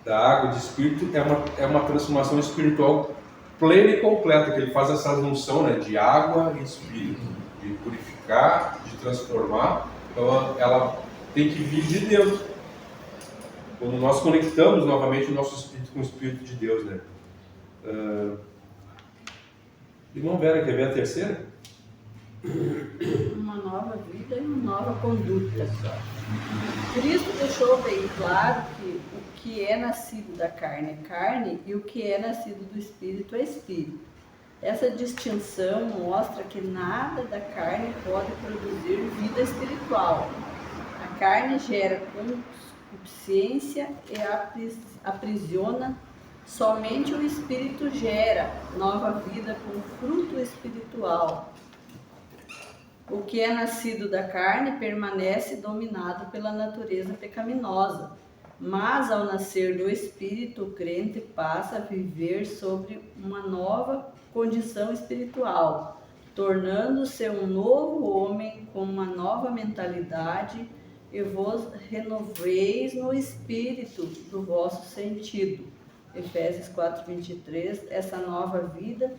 da água e do Espírito é uma transformação espiritual plena e completa, que ele faz essa junção, né, de água e Espírito, de purificar, de transformar. Então ela tem que vir de Deus. Quando nós conectamos novamente o nosso Espírito com o Espírito de Deus, né? Irmão Vera, quer ver a terceira? uma nova vida e uma nova conduta. Cristo deixou bem claro que o que é nascido da carne é carne e o que é nascido do Espírito é Espírito. Essa distinção mostra que nada da carne pode produzir vida espiritual. A carne gera concupiscência e aprisiona. Somente o Espírito gera nova vida com fruto espiritual. O que é nascido da carne permanece dominado pela natureza pecaminosa, mas ao nascer do Espírito, o crente passa a viver sobre uma nova condição espiritual, tornando-se um novo homem com uma nova mentalidade, e vos renoveis no espírito do vosso sentido. Efésios 4:23. Essa nova vida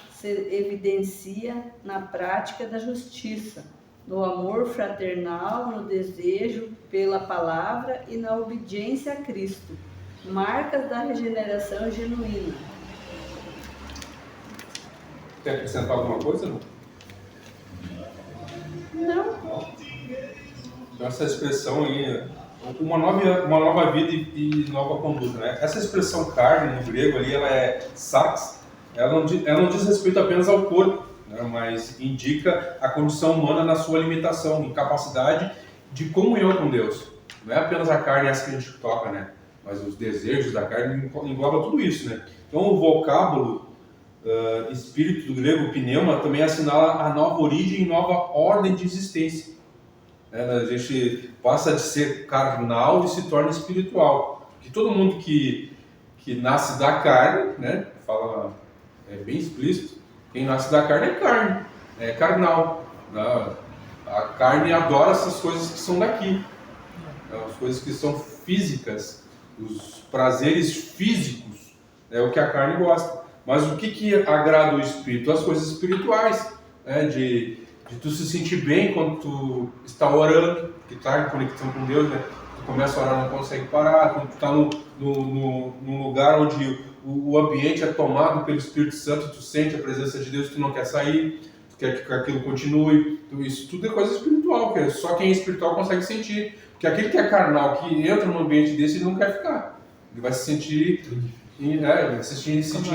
se evidencia na prática da justiça, no amor fraternal, no desejo pela palavra e na obediência a Cristo, marcas da regeneração genuína. Quer acrescentar alguma coisa? Não. Então, essa expressão aí, uma nova vida e nova conduta, né? Essa expressão carne no grego ali, ela é sarx, ela não diz respeito apenas ao corpo, né? Mas indica a condição humana na sua limitação, incapacidade de comunhão com Deus. Não é apenas a carne essa que a gente toca, né? Mas os desejos da carne engloba tudo isso, né? Então o vocábulo espírito do grego, pneuma, também assinala a nova origem e nova ordem de existência. A gente passa de ser carnal e se torna espiritual. Porque todo mundo que nasce da carne, né, fala, é bem explícito, quem nasce da carne é carne, é carnal. A carne adora essas coisas que são daqui, as coisas que são físicas, os prazeres físicos, é o que a carne gosta. Mas o que agrada o espírito? As coisas espirituais, né, de tu se sentir bem quando tu está orando, que está em conexão com Deus, né? Tu começa a orar, não consegue parar, quando tu está num lugar onde o ambiente é tomado pelo Espírito Santo, tu sente a presença de Deus, tu não quer sair, tu quer que aquilo continue. Então, isso tudo é coisa espiritual, que só quem é espiritual consegue sentir. Porque aquele que é carnal, que entra num ambiente desse, ele não quer ficar. Ele vai se sentir,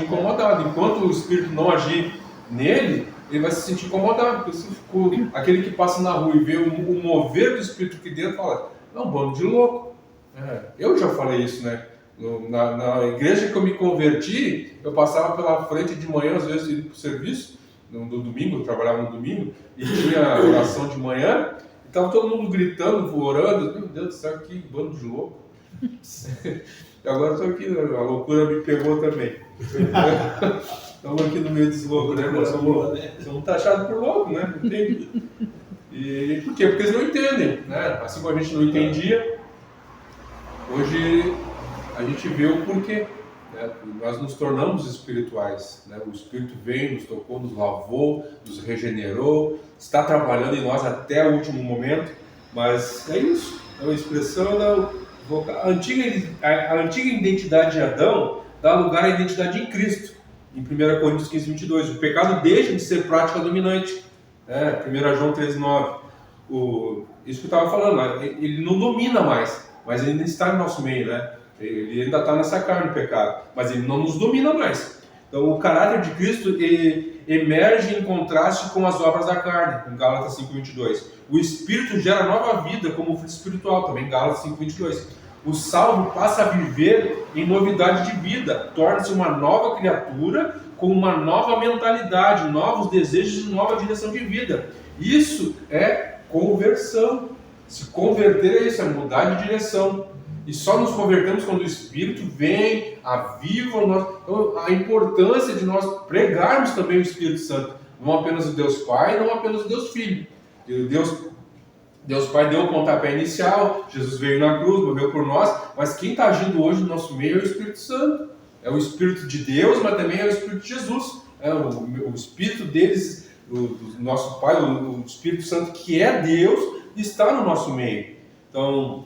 incomodado. Enquanto o Espírito não agir nele, ele vai se sentir incomodado, porque se ficou, aquele que passa na rua e vê o mover do Espírito aqui dentro, fala, é um bando de louco. Eu já falei isso, né? Na igreja que eu me converti, eu passava pela frente de manhã, às vezes, indo para o serviço, no domingo, eu trabalhava no domingo, e tinha oração de manhã, e estava todo mundo gritando, orando, meu Deus do céu, que bando de louco. E agora estou aqui, a loucura me pegou também. Estamos aqui no meio dos loucos, né? Nós somos taxados por louco, né? Não tem. E por quê? Porque eles não entendem, né? Assim como a gente não entendia, hoje a gente vê o porquê. Né? Nós nos tornamos espirituais, né? O Espírito veio, nos tocou, nos lavou, nos regenerou, está trabalhando em nós até o último momento, mas é isso. É uma expressão a antiga identidade de Adão dá lugar à identidade em Cristo. Em 1 Coríntios 15:22, o pecado deixa de ser prática dominante. 1 João 13:9. Isso que eu estava falando, ele não domina mais, mas ele ainda está no nosso meio, né? Ele ainda está nessa carne do pecado, mas ele não nos domina mais. Então o caráter de Cristo emerge em contraste com as obras da carne, em Gálatas 5:22. O Espírito gera nova vida como fruto espiritual, também em Gálatas 5:22. O salvo passa a viver em novidade de vida, torna-se uma nova criatura com uma nova mentalidade, novos desejos e nova direção de vida. Isso é conversão. Se converter é isso, é mudar de direção. E só nos convertemos quando o Espírito vem, aviva o nosso... Então, a importância de nós pregarmos também o Espírito Santo. Não apenas o Deus Pai, não apenas o Deus Filho. Deus Pai deu o pontapé inicial, Jesus veio na cruz, morreu por nós, mas quem está agindo hoje no nosso meio é o Espírito Santo. É o Espírito de Deus, mas também é o Espírito de Jesus. O Espírito deles, do nosso Pai, o Espírito Santo que é Deus, está no nosso meio. Então,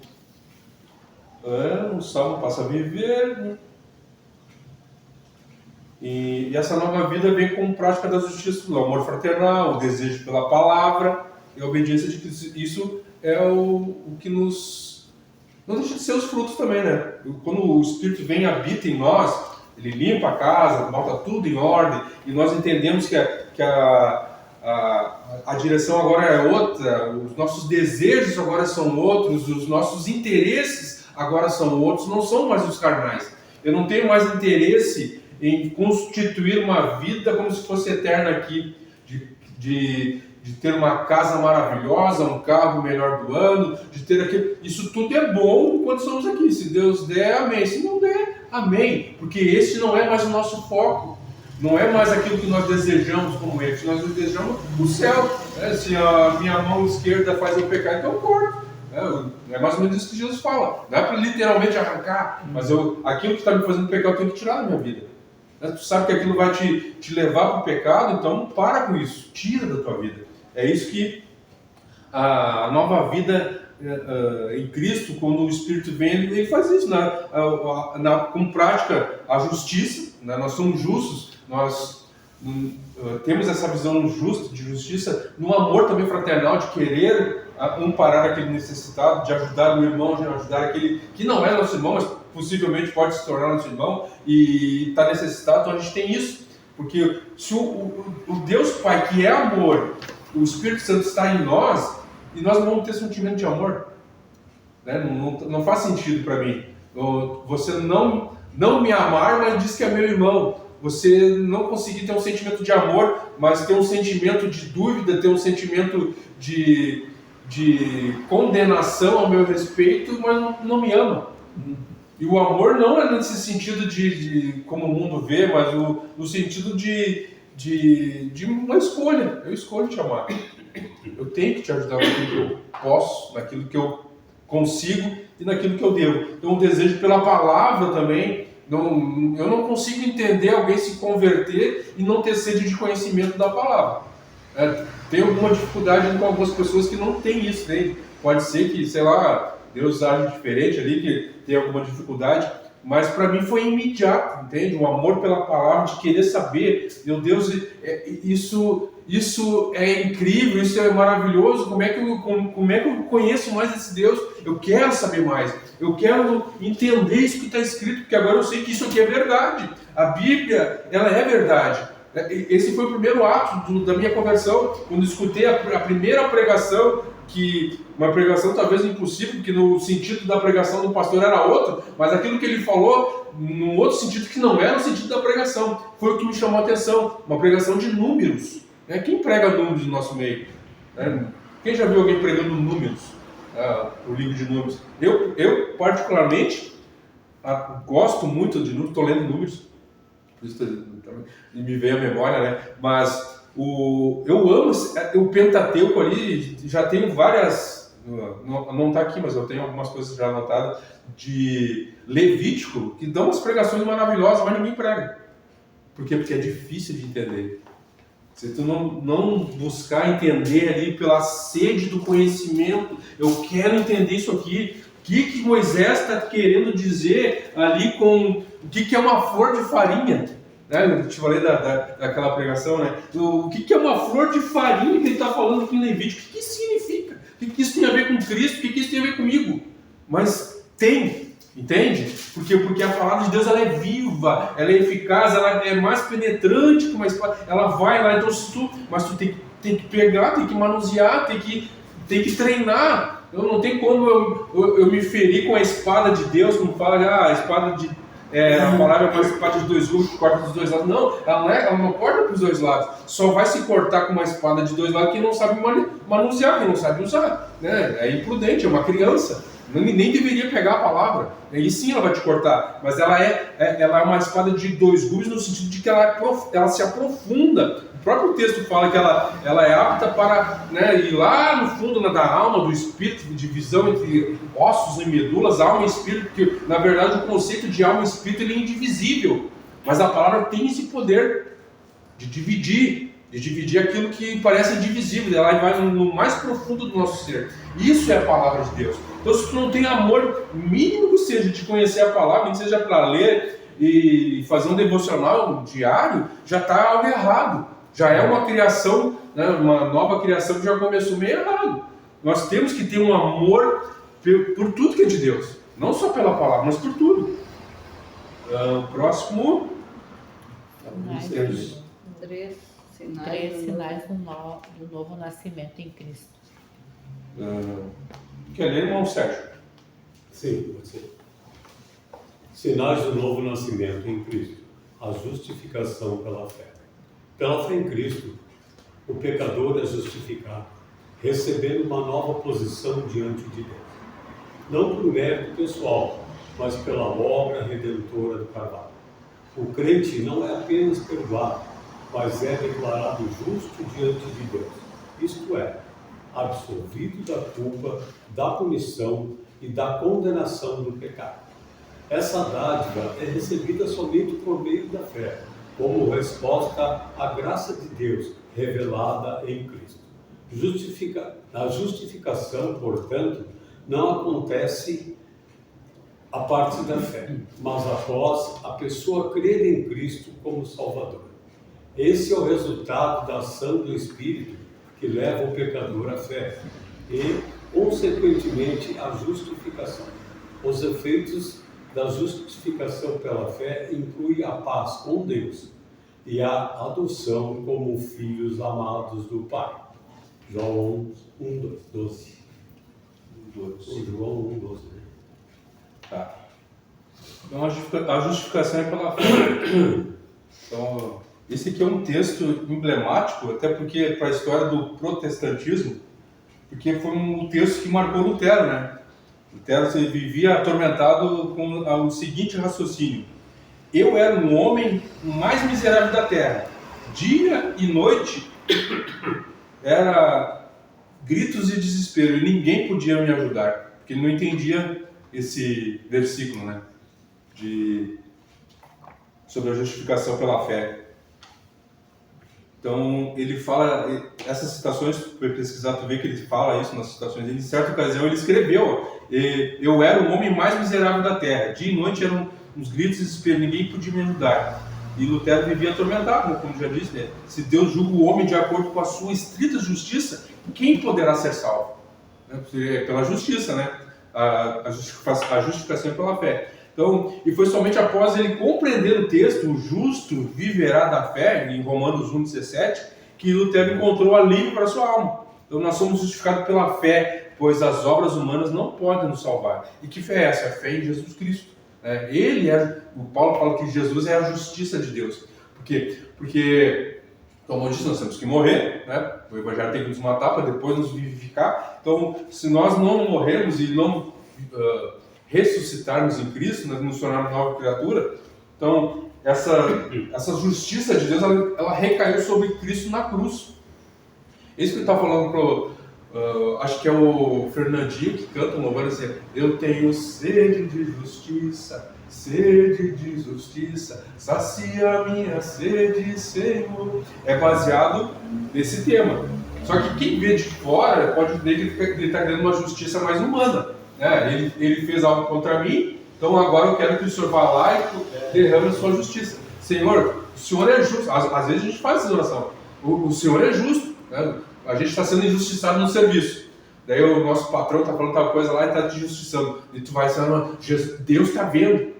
o salmo passa a viver, né? E essa nova vida vem com prática da justiça, do amor fraternal, o desejo pela palavra e a obediência de Cristo. Isso é o que nos... Não deixa de ser os frutos também, né? Quando o Espírito vem e habita em nós, ele limpa a casa, bota tudo em ordem, e nós entendemos que a direção agora é outra, os nossos desejos agora são outros, os nossos interesses agora são outros, não são mais os carnais. Eu não tenho mais interesse em constituir uma vida como se fosse eterna aqui, de de ter uma casa maravilhosa, um carro melhor do ano, de ter aquilo. Isso tudo é bom quando estamos aqui. Se Deus der, amém. Se não der, amém. Porque esse não é mais o nosso foco. Não é mais aquilo que nós desejamos como esse. Nós desejamos o céu. Se a minha mão esquerda faz eu pecar, então eu corto. É mais ou menos isso que Jesus fala. Não é para literalmente arrancar, mas aquilo que está me fazendo pecar eu tenho que tirar da minha vida. Tu sabe que aquilo vai te levar para o pecado, então para com isso. Tira da tua vida. É isso que a nova vida em Cristo, quando o Espírito vem, ele faz isso. Com prática, a justiça. Né? Nós somos justos. Nós temos essa visão justa, de justiça, no amor também fraternal, de querer amparar aquele necessitado, de ajudar o irmão, de ajudar aquele que não é nosso irmão, mas possivelmente pode se tornar nosso irmão e está necessitado. Então a gente tem isso, porque se o Deus Pai, que é amor, o Espírito Santo está em nós, e nós não vamos ter sentimento de amor, né? Não faz sentido para mim. Você não me amar, mas diz que é meu irmão. Você não conseguir ter um sentimento de amor, mas ter um sentimento de dúvida, ter um sentimento de condenação ao meu respeito, mas não me ama. E o amor não é nesse sentido de como o mundo vê, mas no sentido de uma escolha. Eu escolho te amar. Eu tenho que te ajudar naquilo que eu posso, naquilo que eu consigo e naquilo que eu devo. Então o desejo pela palavra também. Eu não consigo entender alguém se converter e não ter sede de conhecimento da palavra. Tem alguma dificuldade com algumas pessoas que não têm isso, né? Pode ser que, sei lá, Deus age diferente ali, que tem alguma dificuldade, mas para mim foi imediato, entende? O amor pela palavra, de querer saber, meu Deus, isso é incrível, isso é maravilhoso, como é que eu conheço mais esse Deus? Eu quero saber mais, eu quero entender isso que está escrito, porque agora eu sei que isso aqui é verdade. A Bíblia, ela é verdade. Esse foi o primeiro ato da minha conversão, quando escutei a primeira pregação, uma pregação talvez impossível, porque no sentido da pregação do pastor era outro, mas aquilo que ele falou, num outro sentido que não era o sentido da pregação, foi o que me chamou a atenção, uma pregação de números. Quem prega números no nosso meio? Quem já viu alguém pregando números? O livro de números. Eu particularmente, gosto muito de números, estou lendo números, e me veio a memória, né? Mas eu amo o Pentateuco ali, já tenho várias, não está aqui, mas eu tenho algumas coisas já anotadas, de Levítico, que dão umas pregações maravilhosas, mas ninguém prega. Por quê? Porque é difícil de entender. Se tu não buscar entender ali pela sede do conhecimento, eu quero entender isso aqui, o que Moisés está querendo dizer ali com o que é uma flor de farinha, né? Eu te falei daquela pregação, né? O que é uma flor de farinha que ele está falando aqui em Levítico? O que isso significa? O que isso tem a ver com Cristo? O que isso tem a ver comigo? Mas tem, entende? Porque a palavra de Deus, ela é viva, ela é eficaz, ela é mais penetrante que uma espada, ela vai lá, então mas tu tem que pegar, tem que manusear, tem que treinar. Então não tem como eu me ferir com a espada de Deus, como fala, a espada de... a palavra é uma espada de dois gumes que corta dos dois lados. Não, ela não corta para os dois lados. Só vai se cortar com uma espada de dois lados quem não sabe manusear, quem não sabe usar. Né? É imprudente, é uma criança. Nem deveria pegar a palavra. Aí sim ela vai te cortar. Mas ela é uma espada de dois gumes no sentido de que ela se aprofunda. O próprio texto fala que ela é apta para, né, ir lá no fundo da alma, do espírito, divisão entre ossos e medulas, alma e espírito, porque na verdade o conceito de alma e espírito ele é indivisível. Mas a palavra tem esse poder de dividir aquilo que parece indivisível. Ela vai no mais profundo do nosso ser. Isso é a palavra de Deus. Então, se tu não tem amor mínimo que seja de conhecer a palavra, nem seja para ler e fazer um devocional diário, já está algo errado. Já é uma criação, né, uma nova criação que já começou meio errado. Nós temos que ter um amor por tudo que é de Deus. Não só pela palavra, mas por tudo. O próximo... Três sinais do novo nascimento em Cristo. Quer ler, irmão Sérgio? Sim, pode ser. Sinais do novo nascimento em Cristo. A justificação pela fé. Pela fé em Cristo, o pecador é justificado, recebendo uma nova posição diante de Deus. Não por mérito pessoal, mas pela obra redentora do Calvário. O crente não é apenas perdoado, mas é declarado justo diante de Deus. Isto é, absolvido da culpa, da punição e da condenação do pecado. Essa dádiva é recebida somente por meio da fé, como resposta à graça de Deus revelada em Cristo. A justificação, portanto, não acontece a partir da fé, mas após a pessoa crer em Cristo como Salvador. Esse é o resultado da ação do Espírito que leva o pecador à fé e, consequentemente, à justificação. Os efeitos da justificação pela fé incluem a paz com Deus e a adoção como filhos amados do Pai. João 1:12. João 1:12. Tá. Então a justificação é pela fé. Então, esse aqui é um texto emblemático, até porque para a história do protestantismo, porque foi um texto que marcou Lutero, né? Lutero vivia atormentado com o seguinte raciocínio: eu era um homem mais miserável da terra. Dia e noite era gritos e desespero, e ninguém podia me ajudar, porque ele não entendia esse versículo, né? Sobre a justificação pela fé. Então, ele fala, essas citações, tu vai pesquisar, tu vê que ele fala isso nas citações. Ele, em certa ocasião, ele escreveu: eu era o homem mais miserável da terra. Dia e noite eram uns gritos e desespero, ninguém podia me ajudar. E Lutero vivia atormentado, como já disse, né? Se Deus julga o homem de acordo com a sua estrita justiça, quem poderá ser salvo? É pela justiça, né? A justificação é pela fé. Então, e foi somente após ele compreender o texto, o justo viverá da fé, em Romanos 1,17, que Lutero encontrou alívio para a sua alma. Então, nós somos justificados pela fé, pois as obras humanas não podem nos salvar. E que fé é essa? A fé em Jesus Cristo. O Paulo fala que Jesus é a justiça de Deus. Por quê? Porque, como eu disse, nós temos que morrer, né? O Evangelho tem que nos matar para depois nos vivificar. Então, se nós não morrermos e não ressuscitarmos em Cristo, nós nos tornarmos nova criatura, então essa justiça de Deus, ela recaiu sobre Cristo na cruz. Isso que ele está falando acho que é o Fernandinho que canta um louvor assim: eu tenho sede de justiça, sacia minha sede, Senhor. É baseado nesse tema. Só que quem vê de fora pode ver que ele está querendo uma justiça mais humana, né? Ele fez algo contra mim, então agora eu quero que o Senhor vá lá e derrame a sua justiça. Senhor, o Senhor é justo. Às vezes a gente faz essa oração. O Senhor é justo, né? A gente está sendo injustiçado no serviço. Daí o nosso patrão está falando tal coisa lá e está te injustiçando. E tu vai dizer: Deus está vendo.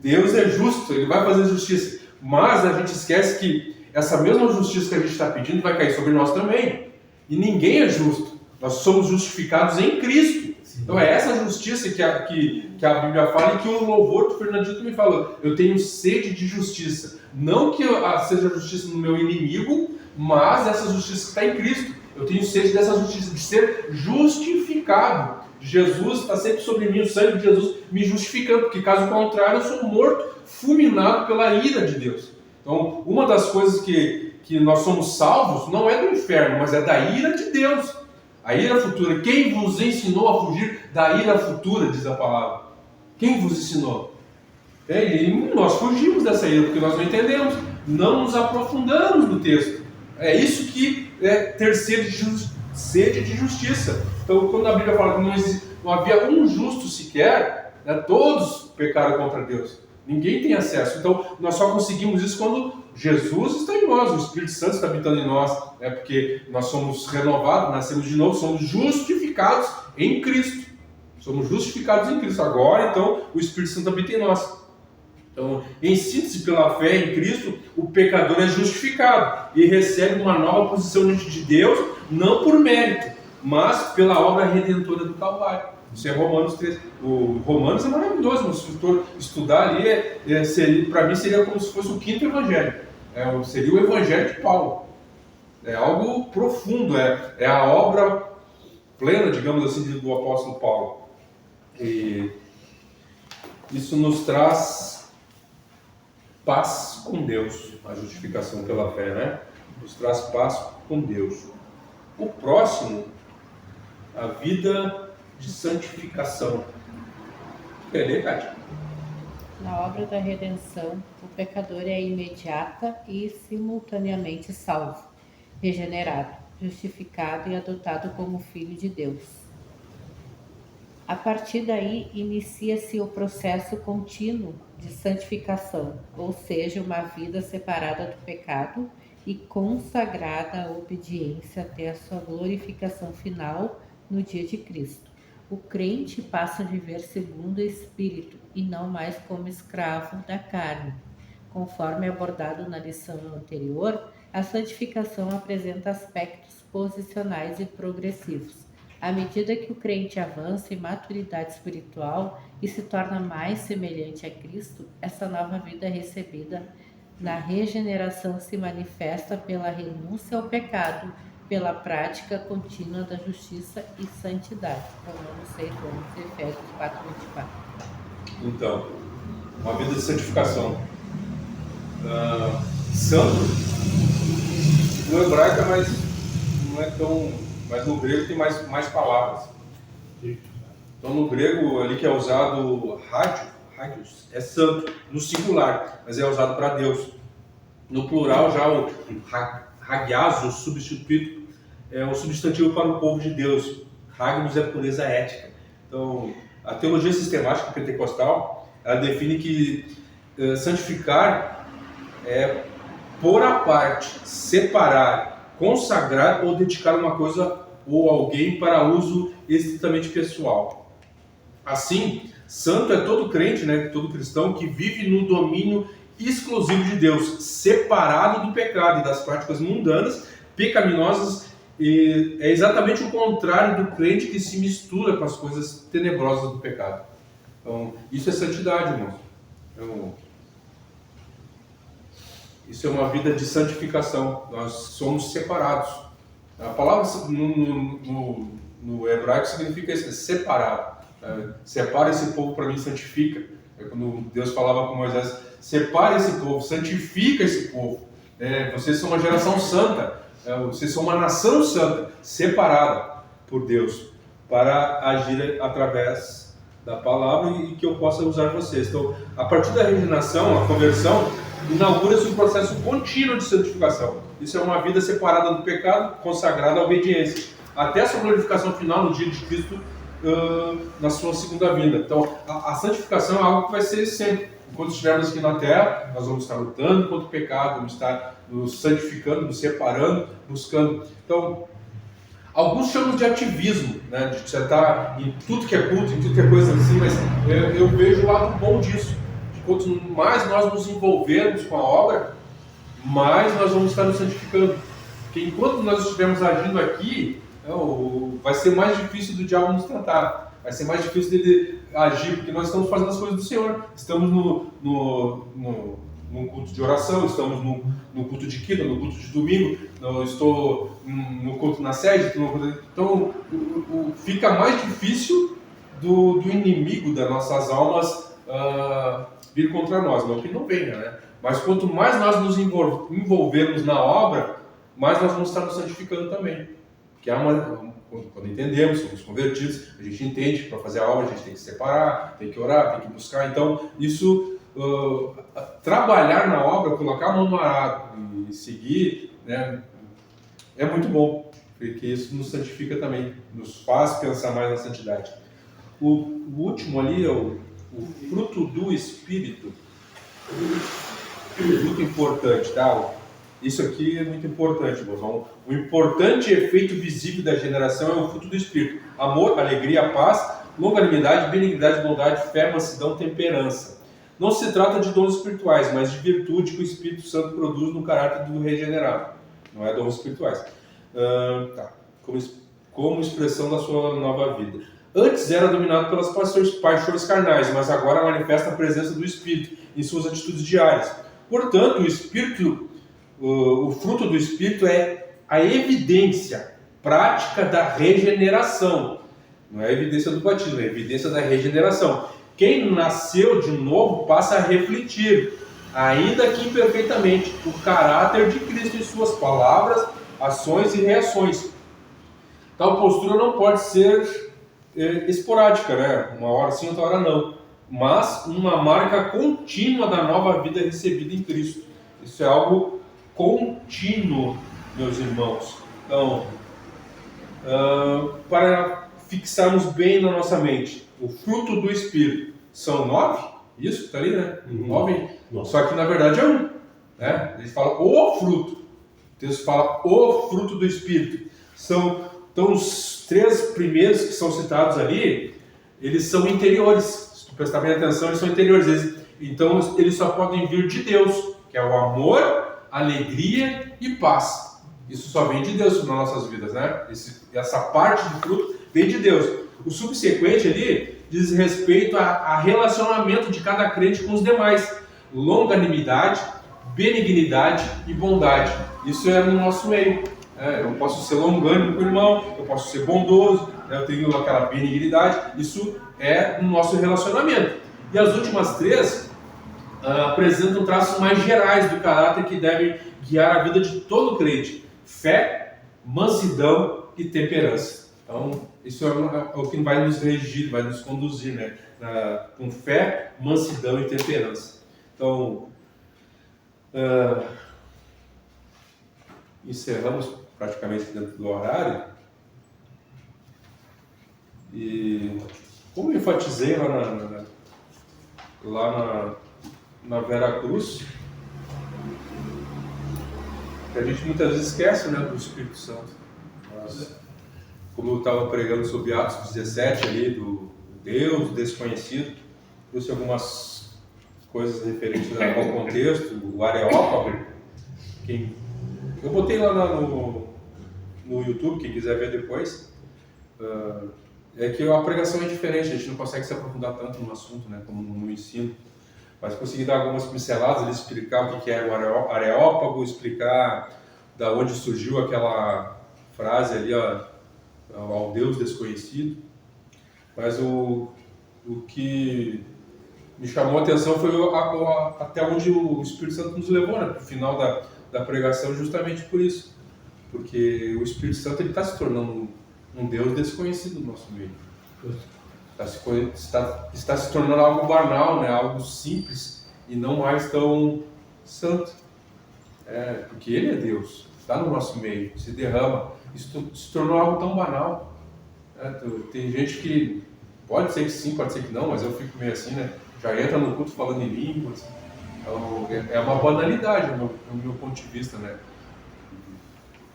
Deus é justo, Ele vai fazer justiça. Mas a gente esquece que essa mesma justiça que a gente está pedindo vai cair sobre nós também. E ninguém é justo. Nós somos justificados em Cristo. Sim. Então é essa justiça que a Bíblia fala e que o louvor do Fernandinho também falou. Eu tenho sede de justiça. Não que seja justiça no meu inimigo, mas essa justiça que está em Cristo. Eu tenho sede dessa justiça, de ser justificado. Jesus está sempre sobre mim, o sangue de Jesus me justificando, porque caso contrário eu sou morto, fulminado pela ira de Deus. Então, uma das coisas que nós somos salvos não é do inferno, mas é da ira de Deus. A ira futura. Quem vos ensinou a fugir da ira futura, diz a palavra? Quem vos ensinou? E nós fugimos dessa ira, porque nós não entendemos, não nos aprofundamos no texto. É isso que é ter sede de justiça. Então, quando a Bíblia fala que não havia um justo sequer, né, todos pecaram contra Deus. Ninguém tem acesso. Então, nós só conseguimos isso quando Jesus está em nós, o Espírito Santo está habitando em nós, né, porque nós somos renovados, nascemos de novo, somos justificados em Cristo. Somos justificados em Cristo. Agora, então, o Espírito Santo habita em nós. Então, em síntese, pela fé em Cristo, o pecador é justificado e recebe uma nova posição diante de Deus, não por mérito, mas pela obra redentora do Calvário. Isso é Romanos 3. O Romanos é maravilhoso, mas se for estudar ali, para mim seria como se fosse o quinto evangelho. Seria o evangelho de Paulo. É algo profundo, é a obra plena, digamos assim, do apóstolo Paulo. E isso nos traz paz com Deus, a justificação pela fé, né? Nos traz paz com Deus. O próximo, a vida de santificação. Quer ler, Kátia? Na obra da redenção, o pecador é imediata e simultaneamente salvo, regenerado, justificado e adotado como filho de Deus. A partir daí, inicia-se o processo contínuo de santificação, ou seja, uma vida separada do pecado e consagrada à obediência até a sua glorificação final no dia de Cristo. O crente passa a viver segundo o Espírito e não mais como escravo da carne. Conforme abordado na lição anterior, a santificação apresenta aspectos posicionais e progressivos. À medida que o crente avança em maturidade espiritual e se torna mais semelhante a Cristo, essa nova vida recebida na regeneração se manifesta pela renúncia ao pecado, pela prática contínua da justiça e santidade. Romanos 6:11, Efésios 4:24. Então, uma vida de santificação. Santo, no hebraico é mais, não é tão, mas no grego tem mais palavras. Então no grego ali que é usado hagios, é santo, no singular, mas é usado para Deus. No plural já o hagiasos, o substituto, é o substantivo para o povo de Deus. Hagios é pureza ética. Então a teologia sistemática pentecostal, ela define que santificar é pôr à parte, separar, consagrar ou dedicar uma coisa ou alguém para uso estritamente pessoal. Assim, santo é todo crente, né, todo cristão que vive no domínio exclusivo de Deus, separado do pecado e das práticas mundanas, pecaminosas, e é exatamente o contrário do crente que se mistura com as coisas tenebrosas do pecado. Então, isso é santidade, irmãos. Então, isso é uma vida de santificação. Nós somos separados. A palavra no hebraico significa isso, separado. Separa esse povo para mim, santifica. É quando Deus falava com Moisés, separa esse povo, santifica esse povo. Vocês são uma geração santa, vocês são uma nação santa, separada por Deus, para agir através da palavra e que eu possa usar vocês. Então, a partir da regeneração, a conversão, inaugura-se um processo contínuo de santificação. Isso é uma vida separada do pecado, consagrada à obediência, até a sua glorificação final no dia de Cristo, na sua segunda vinda. Então, a santificação é algo que vai ser sempre. Enquanto estivermos aqui na Terra, nós vamos estar lutando contra o pecado, vamos estar nos santificando, nos separando, buscando. Então, alguns chamam de ativismo, né? De você estar em tudo que é culto, em tudo que é coisa assim, mas eu vejo o lado bom disso. Quanto mais nós nos envolvermos com a obra, mais nós vamos estar nos santificando. Porque enquanto nós estivermos agindo aqui, vai ser mais difícil do diabo nos tentar. Vai ser mais difícil dele agir, porque nós estamos fazendo as coisas do Senhor. Estamos no culto de oração, estamos no culto de quinta, no culto de domingo, eu estou no culto na sede. Então, fica mais difícil do inimigo das nossas almas vir contra nós. Não que não venha, né? Mas quanto mais nós nos envolvermos na obra, mais nós vamos estar nos santificando também. Porque quando entendemos, somos convertidos, a gente entende que para fazer a obra a gente tem que separar, tem que orar, tem que buscar. Então, isso, trabalhar na obra, colocar a mão no arado e seguir, né, é muito bom, porque isso nos santifica também, nos faz pensar mais na santidade. O último ali é o fruto do Espírito. Muito importante, tá? Isso aqui é muito importante, irmãos. O importante efeito visível da regeneração é o fruto do Espírito: amor, alegria, paz, longanimidade, benignidade, bondade, fé, mansidão, temperança. Não se trata de dons espirituais, mas de virtude que o Espírito Santo produz no caráter do regenerado. Não é dons espirituais. Como expressão da sua nova vida. Antes era dominado pelas paixões carnais, mas agora manifesta a presença do Espírito em suas atitudes diárias. Portanto, o fruto do Espírito é a evidência prática da regeneração. Não é a evidência do batismo, é a evidência da regeneração. Quem nasceu de novo passa a refletir, ainda que imperfeitamente, o caráter de Cristo em suas palavras, ações e reações. Tal postura não pode ser esporádica, né? Uma hora sim, outra hora não. Mas uma marca contínua da nova vida recebida em Cristo. Isso é algo contínuo, meus irmãos. Então, para fixarmos bem na nossa mente, o fruto do Espírito são 9, isso está ali, né? 9, só que na verdade é 1. Né? Ele fala o fruto. Deus fala o fruto do Espírito. Então os 3 primeiros que são citados ali, eles são interiores. Se tu prestar bem atenção, eles são interiores. Então eles só podem vir de Deus, que é o amor, alegria e paz. Isso só vem de Deus nas nossas vidas, né? Essa parte do fruto vem de Deus. O subsequente ali diz respeito a relacionamento de cada crente com os demais. Longanimidade, benignidade e bondade. Isso é no nosso meio. Eu posso ser longânimo com o irmão, eu posso ser bondoso, eu tenho aquela benignidade. Isso é no nosso relacionamento. E as últimas 3 apresentam traços mais gerais do caráter que devem guiar a vida de todo crente: fé, mansidão e temperança. Então, isso é o que vai nos regir, vai nos conduzir, né? Com fé, mansidão e temperança. Então, encerramos praticamente dentro do horário. E como eu enfatizei lá na Vera Cruz, que a gente muitas vezes esquece, né, do Espírito Santo. Mas, como eu estava pregando sobre Atos 17 ali, do Deus desconhecido, trouxe algumas coisas referentes ao contexto, o Areópago. Eu botei lá no YouTube, quem quiser ver depois. É que a pregação é diferente, a gente não consegue se aprofundar tanto no assunto, né, como no ensino. Mas consegui dar algumas pinceladas, explicar o que é o Areópago, explicar da onde surgiu aquela frase ali, ao Deus desconhecido. Mas o que me chamou a atenção foi até onde o Espírito Santo nos levou, né, para o final da pregação, justamente por isso. Porque o Espírito Santo está se tornando um Deus desconhecido no nosso meio. Está se tornando algo banal, né? Algo simples e não mais tão santo. Porque Ele é Deus, está no nosso meio, se derrama. Isso se tornou algo tão banal. Tem gente que pode ser que sim, pode ser que não, mas eu fico meio assim, né? Já entra no culto falando em línguas. Então, é uma banalidade no meu ponto de vista, né?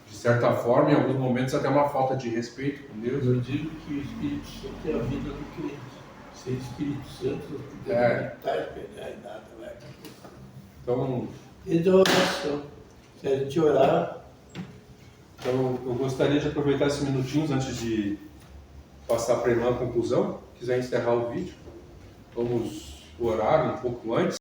De certa forma, em alguns momentos, até uma falta de respeito com Deus. Eu digo que o Espírito Santo é a vida do crente. Sem Espírito Santo, não tem pegar e nada. Vai. Então, Desde a oração. Se a gente orar. Então, eu gostaria de aproveitar esses minutinhos antes de passar para a irmã a conclusão. Se quiser encerrar o vídeo, vamos orar um pouco antes.